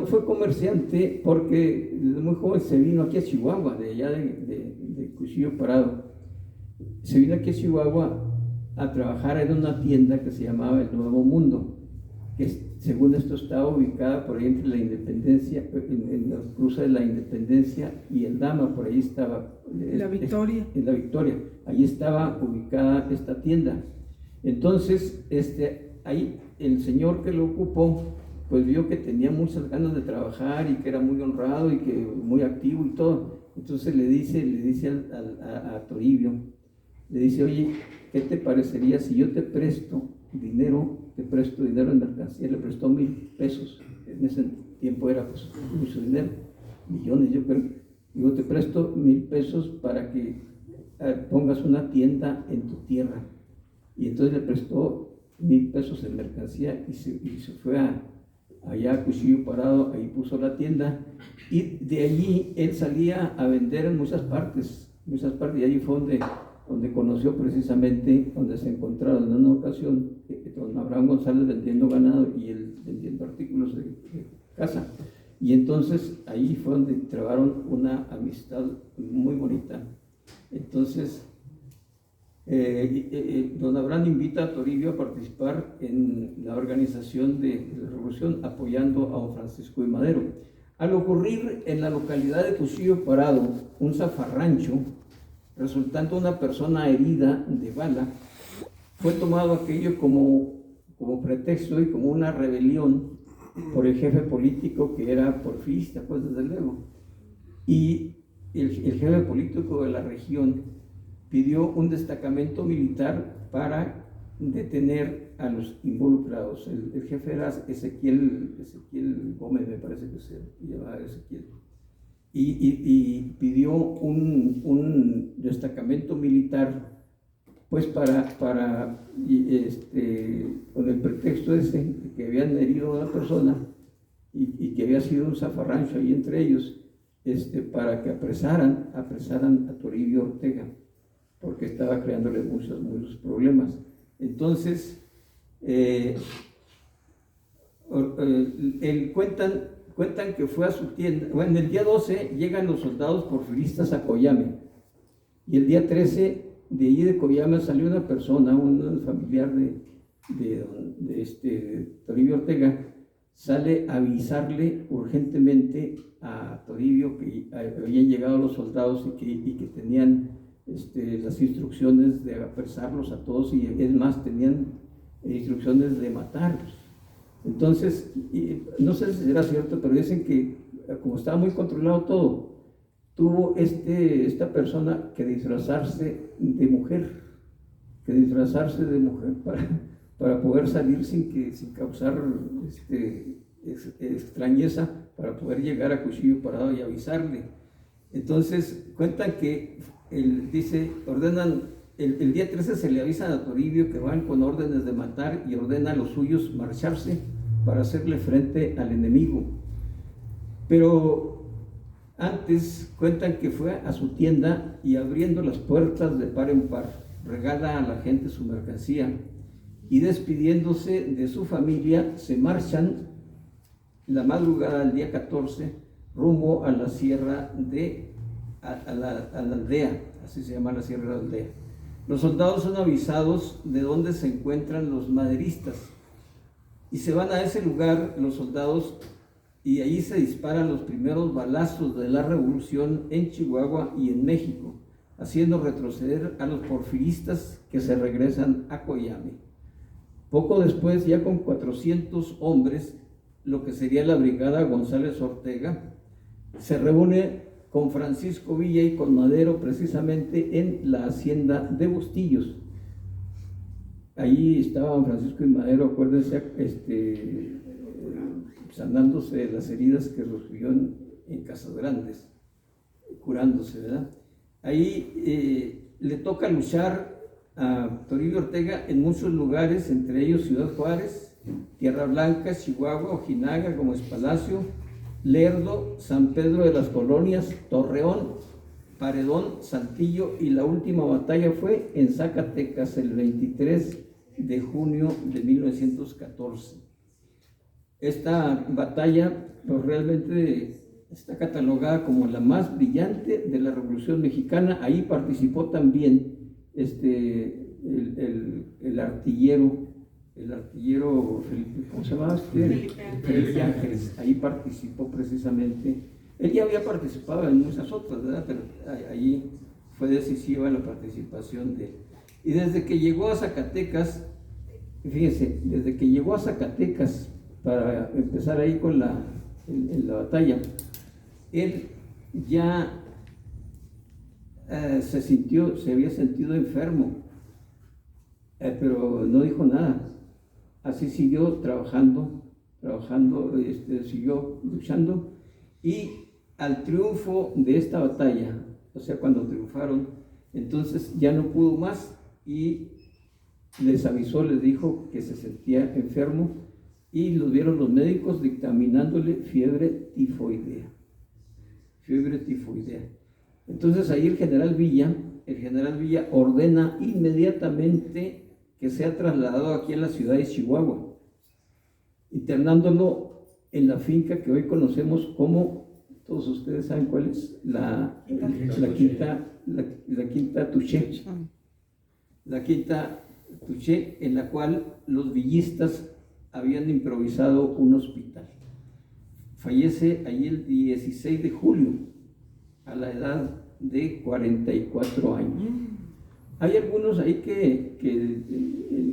fue comerciante porque desde muy joven se vino aquí a Chihuahua, de allá de Cuchillo Parado. Se vino aquí a Chihuahua a trabajar en una tienda que se llamaba El Nuevo Mundo, que según esto estaba ubicada por ahí entre la Independencia, en la cruce de la Independencia y el Dama, por ahí estaba. La Victoria. En la Victoria, ahí estaba ubicada esta tienda. Entonces, ahí el señor que lo ocupó, pues vio que tenía muchas ganas de trabajar y que era muy honrado y que muy activo y todo. Entonces le dice a Toribio, le dice, oye, ¿qué te parecería si yo te presto dinero en mercancía? Le prestó 1,000 pesos, en ese tiempo era pues mucho dinero, millones yo creo. Digo, te presto 1,000 pesos para que pongas una tienda en tu tierra. Y entonces le prestó 1,000 pesos en mercancía y se fue allá a Cuchillo Parado, ahí puso la tienda, y de allí él salía a vender en muchas partes, y allí fue donde conoció precisamente, donde se encontraron en una ocasión, don Abraham González vendiendo ganado y él vendiendo artículos de casa. Y entonces ahí fue donde trabaron una amistad muy bonita. Entonces, don Abraham invita a Toribio a participar en la organización de la revolución, apoyando a don Francisco de Madero. Al ocurrir en la localidad de Cuchillo Parado un zafarrancho, resultando una persona herida de bala, fue tomado aquello como pretexto y como una rebelión por el jefe político, que era porfirista, pues desde luego. Y el jefe político de la región pidió un destacamento militar para detener a los involucrados. El jefe era Ezequiel Gómez, me parece que se llamaba Ezequiel. Y pidió un destacamento militar, pues con el pretexto ese, que habían herido a la persona y que había sido un zafarrancho ahí entre ellos, para que apresaran a Toribio Ortega, porque estaba creándole muchos problemas. Entonces, cuentan que fue a su tienda. Bueno, el día 12 llegan los soldados porfiristas a Coyame, y el día 13 de allí de Coyame salió una persona, un familiar de Toribio Ortega, sale a avisarle urgentemente a Toribio que habían llegado los soldados y que tenían las instrucciones de apresarlos a todos, y es más, tenían instrucciones de matarlos. Entonces, no sé si será cierto, pero dicen que como estaba muy controlado todo, tuvo esta persona que disfrazarse de mujer para poder salir sin causar extrañeza, para poder llegar a Cuchillo Parado y avisarle. Entonces cuentan que ordenan, el día 13 se le avisan a Toribio que van con órdenes de matar, y ordena a los suyos marcharse para hacerle frente al enemigo. Pero antes cuentan que fue a su tienda y, abriendo las puertas de par en par, regala a la gente su mercancía, y despidiéndose de su familia se marchan la madrugada del día 14 rumbo a la sierra a la aldea, así se llama la sierra de la aldea. Los soldados son avisados de dónde se encuentran los maderistas, y se van a ese lugar los soldados, y allí se disparan los primeros balazos de la revolución en Chihuahua y en México, haciendo retroceder a los porfiristas, que se regresan a Coyame. Poco después, ya con 400 hombres, lo que sería la brigada González Ortega, se reúne con Francisco Villa y con Madero precisamente en la hacienda de Bustillos. Allí estaban Francisco y Madero, acuérdense, sanándose de las heridas que recibió en Casas Grandes, curándose, ¿verdad? Ahí le toca luchar a Toribio Ortega en muchos lugares, entre ellos Ciudad Juárez, Tierra Blanca, Chihuahua, Ojinaga, Gómez Palacio, Lerdo, San Pedro de las Colonias, Torreón, Paredón, Saltillo, y la última batalla fue en Zacatecas el 23 de junio de 1914. Esta batalla pues realmente está catalogada como la más brillante de la Revolución Mexicana. Ahí participó también el artillero Felipe, ¿cómo se llama? Felipe Ángeles. Ahí participó precisamente. Él ya había participado en muchas otras, ¿verdad? Pero ahí fue decisiva la participación de él. Y desde que llegó a Zacatecas, fíjense, para empezar ahí con la batalla, él ya se había sentido enfermo, pero no dijo nada. Así siguió trabajando, siguió luchando, y al triunfo de esta batalla, o sea, cuando triunfaron, entonces ya no pudo más y les avisó, les dijo que se sentía enfermo, y los vieron los médicos dictaminándole fiebre tifoidea. Entonces ahí el general Villa el general Villa ordena inmediatamente que sea trasladado aquí a la ciudad de Chihuahua, internándolo en la finca que hoy conocemos como, todos ustedes saben cuál es, la Quinta Tuché. La Quinta Tuché, en la cual los villistas habían improvisado un hospital. Fallece allí el 16 de julio, a la edad de 44 años. Hay algunos ahí que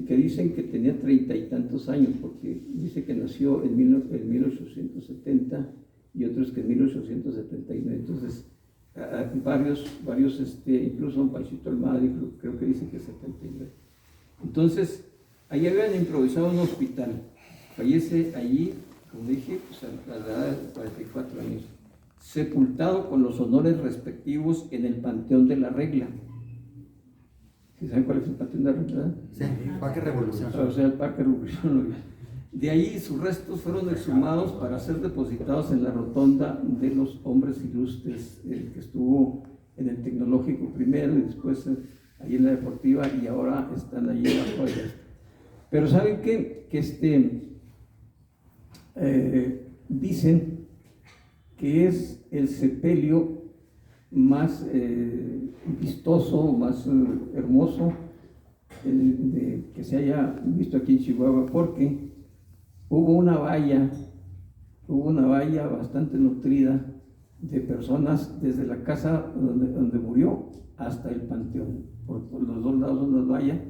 dicen que tenía 30 y tantos años, porque dice que nació en 1870 y otros que en 1879. Entonces, varios incluso don Panchito Almada creo que dice que 79. Entonces, ahí habían improvisado un hospital. Fallece allí, como dije, pues a la edad de 44 años, sepultado con los honores respectivos en el Panteón de la Regla. ¿Sí saben cuál es el Panteón de la Regla? Sí, Parque Revolución. O sea, el Parque Revolución. De ahí sus restos fueron exhumados para ser depositados en la rotonda de los hombres ilustres, que estuvo en el Tecnológico primero y después ahí en la Deportiva, y ahora están allí abajo allá. Pero ¿saben qué? Que dicen que es el sepelio más vistoso, más hermoso que se haya visto aquí en Chihuahua, porque hubo una valla bastante nutrida de personas desde la casa donde murió hasta el panteón. Por los dos lados de una valla,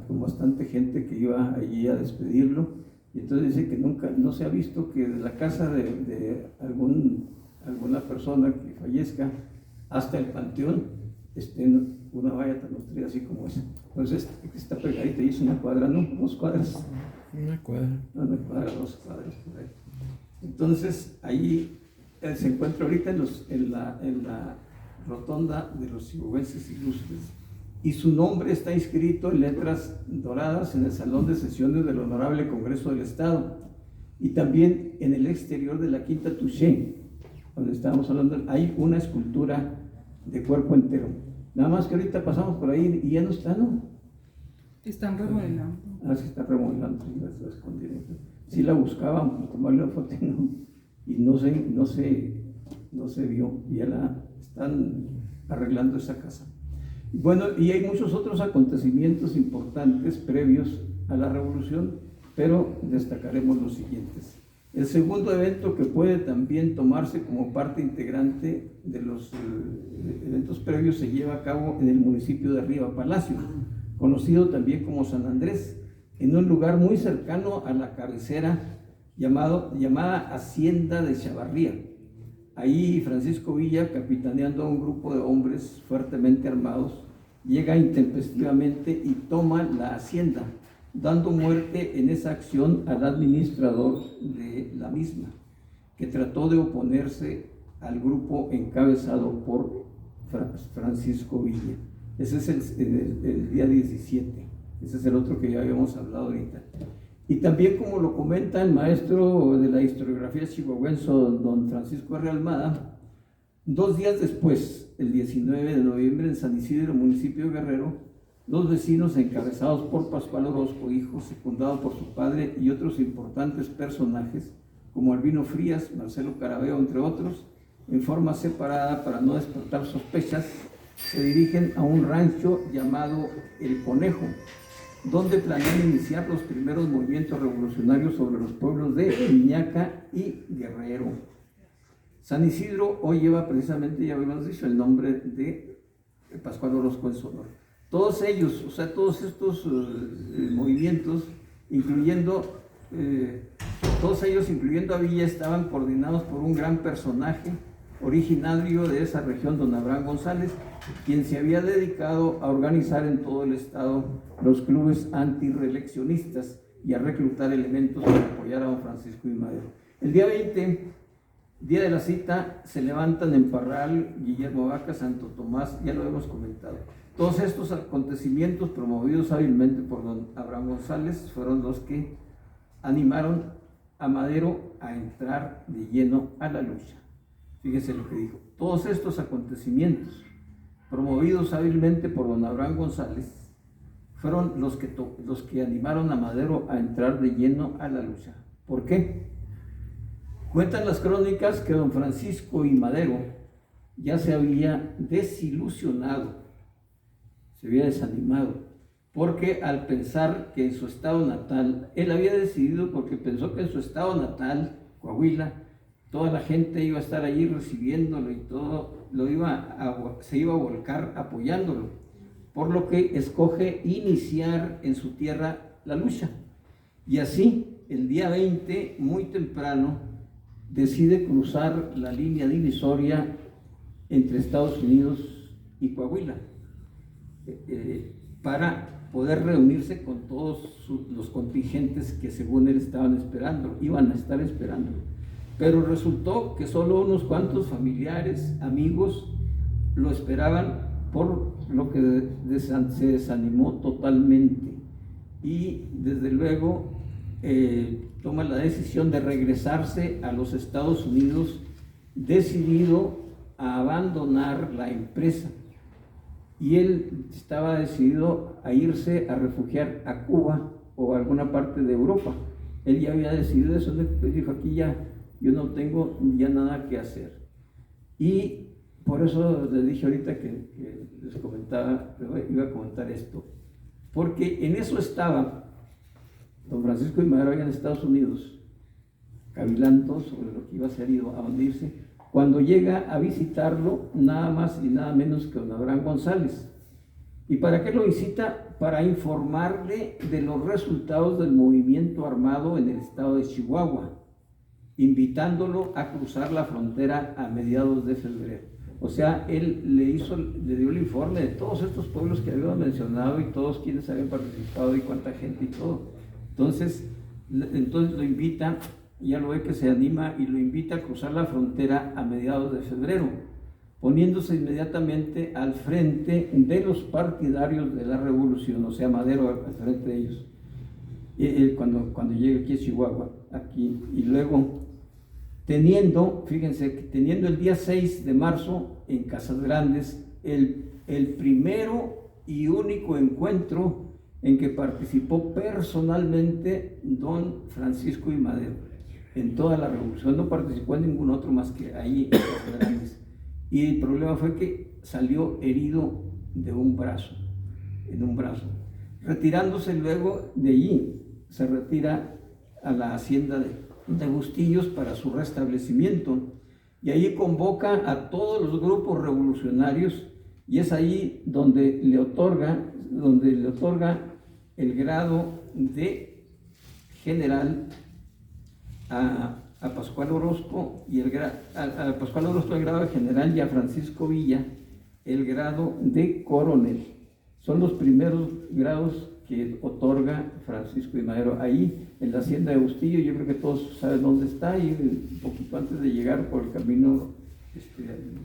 con bastante gente que iba allí a despedirlo. Y entonces dice que nunca, no se ha visto que de la casa de alguna persona que fallezca hasta el panteón esté una valla tan nutrida así como esa. Entonces está pegadita y es una cuadra, ¿no? 2 cuadras. Una cuadra. Una cuadra, 2 cuadras por ahí. Entonces ahí se encuentra ahorita en la rotonda de los chihuahuenses ilustres, y su nombre está inscrito en letras doradas en el Salón de Sesiones del Honorable Congreso del Estado, y también en el exterior de la Quinta Tuché, donde estábamos hablando, hay una escultura de cuerpo entero. Nada más que ahorita pasamos por ahí y ya no está, ¿no? Están remodelando. Sí, está remodelando, sí, la escondieron. Sí la buscaban para tomarle una foto, ¿no? Y no se vio, y ya la están arreglando esa casa. Bueno, y hay muchos otros acontecimientos importantes previos a la revolución, pero destacaremos los siguientes. El segundo evento que puede también tomarse como parte integrante de los eventos previos se lleva a cabo en el municipio de Riva Palacio, conocido también como San Andrés, en un lugar muy cercano a la cabecera llamada Hacienda de Chavarría. Ahí Francisco Villa, capitaneando a un grupo de hombres fuertemente armados, llega intempestivamente y toma la hacienda, dando muerte en esa acción al administrador de la misma, que trató de oponerse al grupo encabezado por Francisco Villa. Ese es el día 17, ese es el otro que ya habíamos hablado ahorita. Y también, como lo comenta el maestro de la historiografía chihuahuense, don Francisco R. Almada, 2 días después, el 19 de noviembre, en San Isidro, municipio de Guerrero, los vecinos, encabezados por Pascual Orozco, hijo, secundado por su padre, y otros importantes personajes, como Albino Frías, Marcelo Carabeo, entre otros, en forma separada para no despertar sospechas, se dirigen a un rancho llamado El Conejo, donde planean iniciar los primeros movimientos revolucionarios sobre los pueblos de Iñaca y Guerrero. San Isidro hoy lleva precisamente, ya habíamos dicho, el nombre de Pascual Orozco en su honor. Todos ellos, o sea, todos estos movimientos, incluyendo a Villa, estaban coordinados por un gran personaje originario de esa región, don Abraham González, quien se había dedicado a organizar en todo el estado los clubes antirreeleccionistas y a reclutar elementos para apoyar a don Francisco I. Madero. El día 20, día de la cita, se levantan en Parral, Guillermo Vaca, Santo Tomás, ya lo hemos comentado. Todos estos acontecimientos, promovidos hábilmente por don Abraham González, fueron los que animaron a Madero a entrar de lleno a la lucha. Fíjense lo que dijo. Todos estos acontecimientos, promovidos hábilmente por don Abraham González, fueron los que animaron a Madero a entrar de lleno a la lucha. ¿Por qué? Cuentan las crónicas que don Francisco y Madero ya se había desilusionado, se había desanimado, porque al pensar que en su estado natal, él había decidido porque pensó que en su estado natal, Coahuila, toda la gente iba a estar allí recibiéndolo y todo se iba a volcar apoyándolo, por lo que escoge iniciar en su tierra la lucha. Y así, el día 20, muy temprano, decide cruzar la línea divisoria entre Estados Unidos y Coahuila para poder reunirse con todos los contingentes que según él iban a estar esperando. Pero resultó que solo unos cuantos familiares, amigos, lo esperaban, por lo que se desanimó totalmente y desde luego toma la decisión de regresarse a los Estados Unidos, decidido a abandonar la empresa. Y él estaba decidido a irse a refugiar a Cuba o a alguna parte de Europa. Él ya había decidido eso, dijo: aquí ya yo no tengo ya nada que hacer. Y por eso les dije ahorita que les comentaba, iba a comentar esto, porque en eso estaba don Francisco y Madero allá en Estados Unidos, cavilando sobre lo que iba a ser a dónde irse, cuando llega a visitarlo nada más y nada menos que don Abraham González. ¿Y para qué lo visita? Para informarle de los resultados del movimiento armado en el estado de Chihuahua, invitándolo a cruzar la frontera a mediados de febrero. O sea, él le dio el informe de todos estos pueblos que habíamos mencionado y todos quienes habían participado y cuánta gente y todo. Entonces lo invita, ya lo ve que se anima y lo invita a cruzar la frontera a mediados de febrero, poniéndose inmediatamente al frente de los partidarios de la revolución, o sea, Madero al frente de ellos, cuando llega aquí a Chihuahua, y luego teniendo el día 6 de marzo en Casas Grandes, el primero y único encuentro en que participó personalmente don Francisco y Madero en toda la revolución. No participó en ningún otro más que ahí en Casas Grandes. Y el problema fue que salió herido en un brazo. Retirándose luego de allí, se retira a la hacienda de Bustillos para su restablecimiento, y allí convoca a todos los grupos revolucionarios, y es ahí donde le otorga el grado de general a Pascual Orozco, a Pascual Orozco el grado de general, y a Francisco Villa el grado de coronel. Son los primeros grados que otorga Francisco y Madero ahí en la hacienda de Bustillo. Yo creo que todos saben dónde está, y un poquito antes de llegar por el camino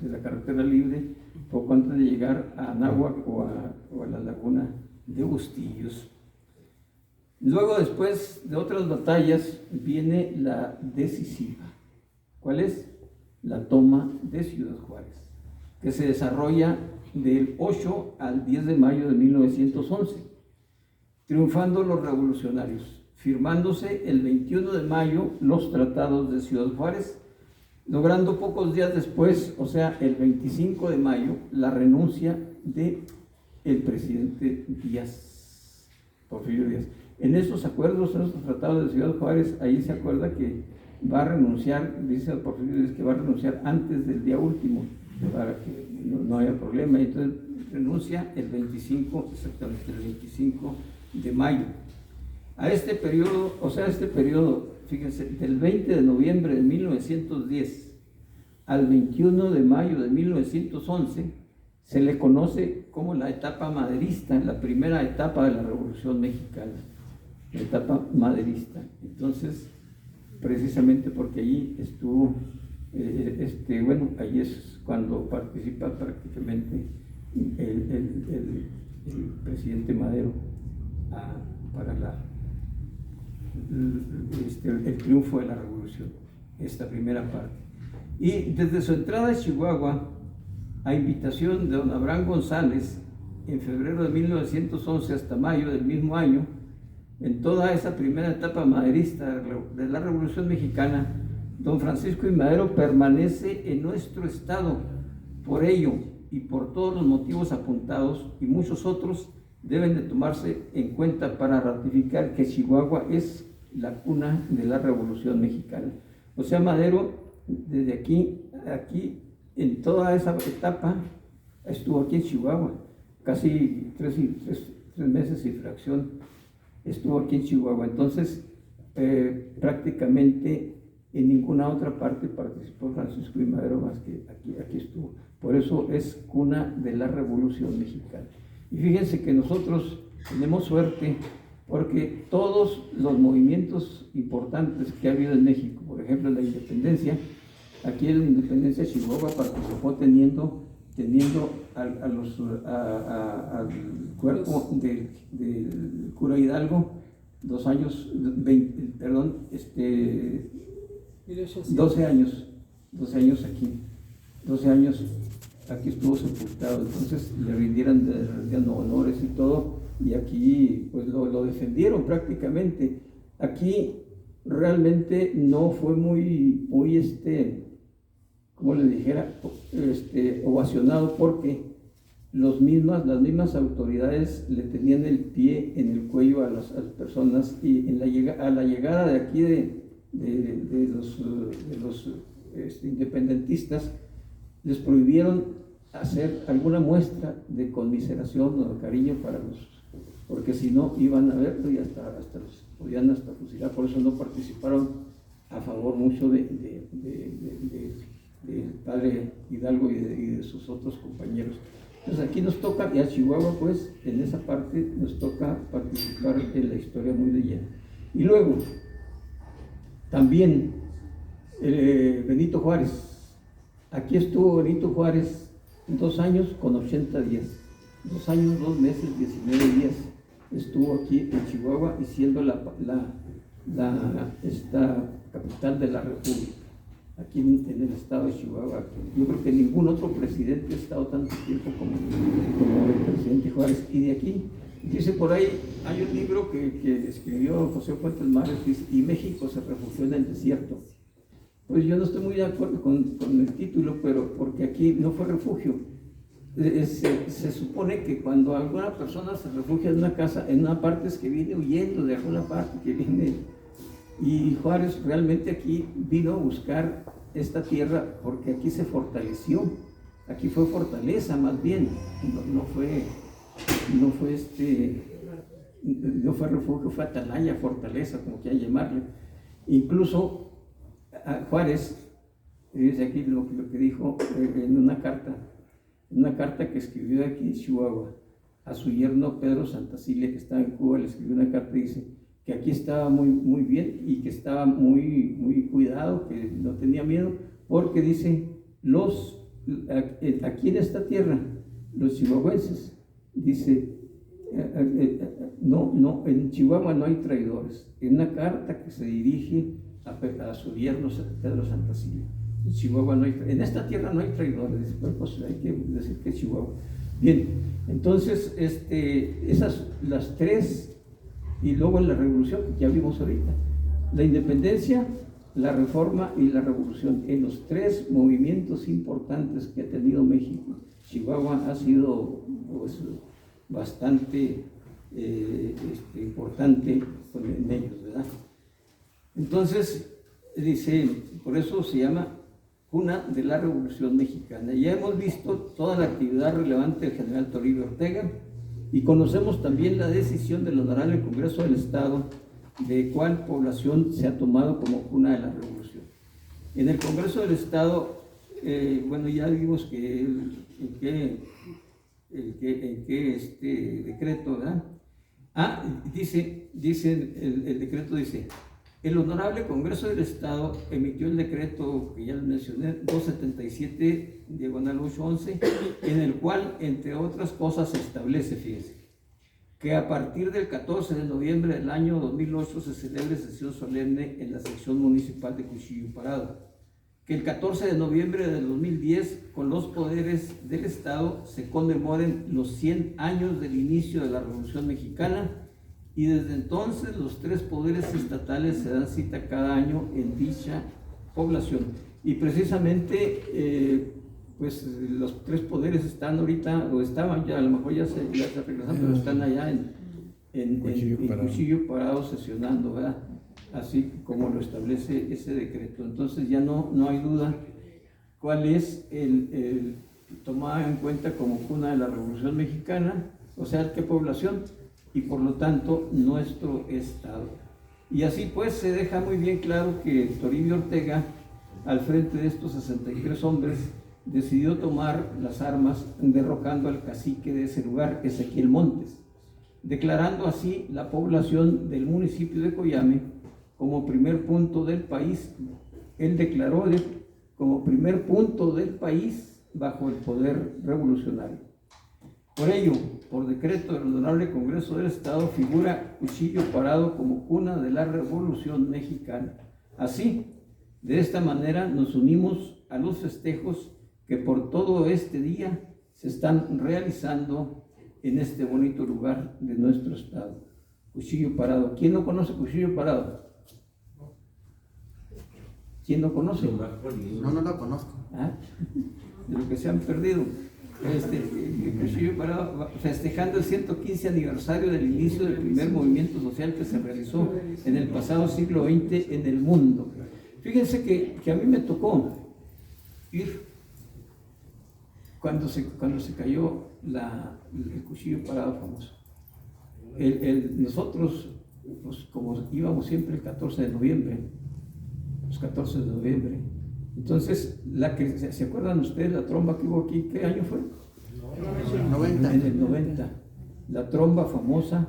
de la carretera libre, poco antes de llegar a Anáhuac o a la laguna de Bustillos. Luego, después de otras batallas, viene la decisiva. ¿Cuál es? La toma de Ciudad Juárez, que se desarrolla del 8 al 10 de mayo de 1911, triunfando los revolucionarios, firmándose el 21 de mayo los tratados de Ciudad Juárez, logrando pocos días después, o sea, el 25 de mayo, la renuncia del presidente Porfirio Díaz. En estos acuerdos, en estos tratados de Ciudad Juárez, ahí se acuerda que va a renunciar, dice Porfirio Díaz que va a renunciar antes del día último, para que no haya problema. Y entonces renuncia el 25, exactamente el 25 de mayo. A este periodo, fíjense, del 20 de noviembre de 1910 al 21 de mayo de 1911, se le conoce como la etapa maderista, la primera etapa de la Revolución Mexicana, la etapa maderista. Entonces, precisamente porque allí estuvo, ahí es cuando participa prácticamente el presidente Madero para el triunfo de la revolución, esta primera parte. Y desde su entrada a Chihuahua, a invitación de don Abraham González, en febrero de 1911 hasta mayo del mismo año, en toda esa primera etapa maderista de la Revolución Mexicana, don Francisco I. Madero permanece en nuestro estado. Por ello y por todos los motivos apuntados y muchos otros, deben de tomarse en cuenta para ratificar que Chihuahua es la cuna de la Revolución Mexicana. O sea, Madero, desde aquí, en toda esa etapa, estuvo aquí en Chihuahua, casi tres meses y fracción, estuvo aquí en Chihuahua. Entonces, prácticamente en ninguna otra parte participó Francisco I. Madero más que aquí estuvo. Por eso es cuna de la Revolución Mexicana. Y fíjense que nosotros tenemos suerte porque todos los movimientos importantes que ha habido en México, por ejemplo la independencia, aquí en la independencia Chihuahua participó teniendo al cuerpo del cura Hidalgo 12 años aquí estuvo sepultado. Entonces le rindieron honores y todo, y aquí pues lo defendieron prácticamente. Aquí realmente no fue muy como le dijera, ovacionado, porque las mismas autoridades le tenían el pie en el cuello a las personas, y a la llegada de aquí de los independentistas les prohibieron hacer alguna muestra de conmiseración o de cariño porque si no iban a verlo y hasta los podían fusilar. Por eso no participaron a favor mucho del padre Hidalgo y de sus otros compañeros. Entonces aquí nos toca, y a Chihuahua pues en esa parte nos toca participar en la historia muy de lleno. Y luego también Benito Juárez. Aquí estuvo Benito Juárez 2 años con 80 días, 2 años, 2 meses, 19 días estuvo aquí en Chihuahua, y siendo esta capital de la República, aquí en el estado de Chihuahua. Yo creo que ningún otro presidente ha estado tanto tiempo como el presidente Juárez. Y de aquí, dice por ahí, hay un libro que escribió José Fuentes Mares, dice, y México se refugió en el desierto. Pues yo no estoy muy de acuerdo con el título, pero porque aquí no fue refugio. Se supone que cuando alguna persona se refugia en una casa, en una parte es que viene huyendo de alguna parte, que viene. Y Juárez realmente aquí vino a buscar esta tierra porque aquí se fortaleció. Aquí fue fortaleza más bien, no fue refugio, fue atalaya, fortaleza, como quieran llamarle. Incluso a Juárez, dice aquí lo que dijo en una carta que escribió aquí en Chihuahua a su yerno Pedro Santacilia, que estaba en Cuba. Le escribió una carta y dice que aquí estaba muy, muy bien y que estaba muy, muy cuidado, que no tenía miedo, porque dice, aquí en esta tierra, los chihuahuenses, dice, no, en Chihuahua no hay traidores. En una carta que se dirige a su yerno Pedro Santacilia, en Chihuahua no hay, en esta tierra no hay traidores. Dice, pero pues hay que decir que es Chihuahua. Bien, entonces esas las tres, y luego en la revolución que ya vimos ahorita, la independencia, la reforma y la revolución, en los 3 movimientos importantes que ha tenido México, Chihuahua ha sido pues bastante importante en ellos, ¿verdad? Entonces, dice, por eso se llama cuna de la Revolución Mexicana. Ya hemos visto toda la actividad relevante del general Toribio Ortega, y conocemos también la decisión del Honorable Congreso del Estado de cuál población se ha tomado como cuna de la Revolución. En el Congreso del Estado, bueno, ya vimos que en qué decreto, ¿verdad? El decreto dice, el Honorable Congreso del Estado emitió el decreto que ya les mencioné, 277/811, en el cual, entre otras cosas, se establece, fíjense, que a partir del 14 de noviembre del año 2008 se celebre sesión solemne en la sección municipal de Cuchillo Parado, que el 14 de noviembre de 2010, con los poderes del Estado, se conmemoren los 100 años del inicio de la Revolución Mexicana, y desde entonces los 3 poderes estatales se dan cita cada año en dicha población. Y precisamente, pues los 3 poderes están ahorita, o estaban ya, a lo mejor ya se regresan, pero están allá en Cuchillo Parado sesionando, ¿verdad? Así como lo establece ese decreto. Entonces ya no hay duda cuál es el tomado en cuenta como cuna de la Revolución Mexicana, o sea, qué población, y por lo tanto nuestro estado. Y así pues se deja muy bien claro que Toribio Ortega, al frente de estos 63 hombres, decidió tomar las armas derrocando al cacique de ese lugar, Ezequiel Montes, declarando así la población del municipio de Coyame como primer punto del país. Él declaró como primer punto del país bajo el poder revolucionario. Por ello, por decreto del Honorable Congreso del Estado, figura Cuchillo Parado como cuna de la Revolución Mexicana. Así, de esta manera nos unimos a los festejos que por todo este día se están realizando en este bonito lugar de nuestro estado. Cuchillo Parado. ¿Quién no conoce Cuchillo Parado? ¿Quién no conoce? No lo conozco. ¿Ah? De lo que se han perdido. Cuchillo Parado, festejando el 115 aniversario del inicio del primer movimiento social que se realizó en el pasado siglo XX en el mundo. Fíjense que a mí me tocó ir cuando se cayó el Cuchillo Parado famoso. Nosotros, pues, como íbamos siempre el 14 de noviembre, los 14 de noviembre, entonces, ¿se acuerdan ustedes la tromba que hubo aquí? ¿Qué año fue? 90. En el 90. La tromba famosa.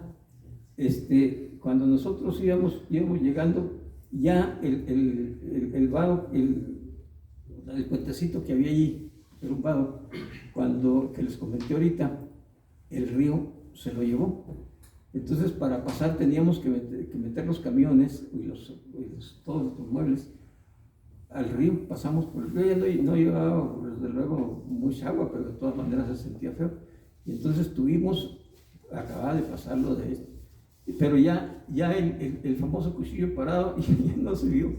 Cuando nosotros íbamos llegando, ya el vado, el puentecito que había allí, era un vado, que les comenté ahorita, el río se lo llevó. Entonces, para pasar teníamos que meter los camiones y todos los muebles al río. Pasamos por el río, ya no llevaba desde luego mucha agua, pero de todas maneras se sentía feo. Y entonces acababa de pasarlo de esto. Pero ya el famoso Cuchillo Parado ya no se vio.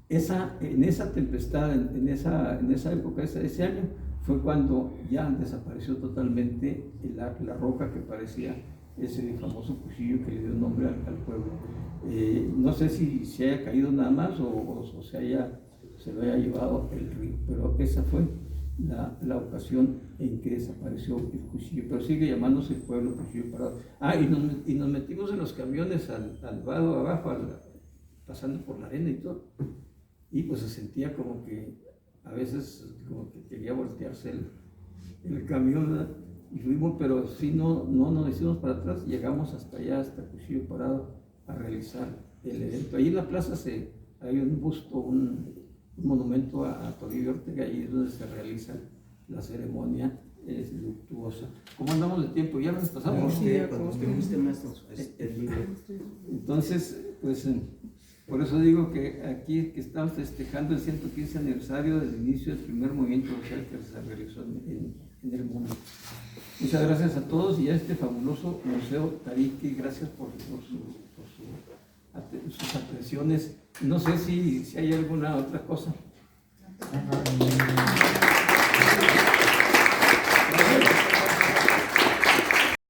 En esa tempestad, en esa época, ese año, fue cuando ya desapareció totalmente la roca que parecía ese famoso cuchillo que le dio nombre al pueblo. No sé si se haya caído nada más o se lo haya llevado el río, pero esa fue la ocasión en que desapareció el cuchillo, pero sigue llamándose el pueblo Cuchillo Parado. Y nos metimos en los camiones al vado abajo, pasando por la arena y todo, y pues se sentía como que a veces como que quería voltearse el camión, ¿verdad? Y fuimos, pero sí no nos hicimos para atrás, llegamos hasta allá, hasta Cuchillo Parado, a realizar el evento. Ahí en la plaza hay un busto, un monumento a Toribio Ortega, y es donde se realiza la ceremonia luctuosa. ¿Cómo andamos de tiempo? ¿Ya nos pasamos? Sí, Entonces, pues por eso digo que aquí que estamos festejando el 115 aniversario del inicio del primer movimiento social que se realizó en el mundo. Muchas gracias a todos y a este fabuloso Museo Tariqui, gracias por sus atenciones. No sé si hay alguna otra cosa.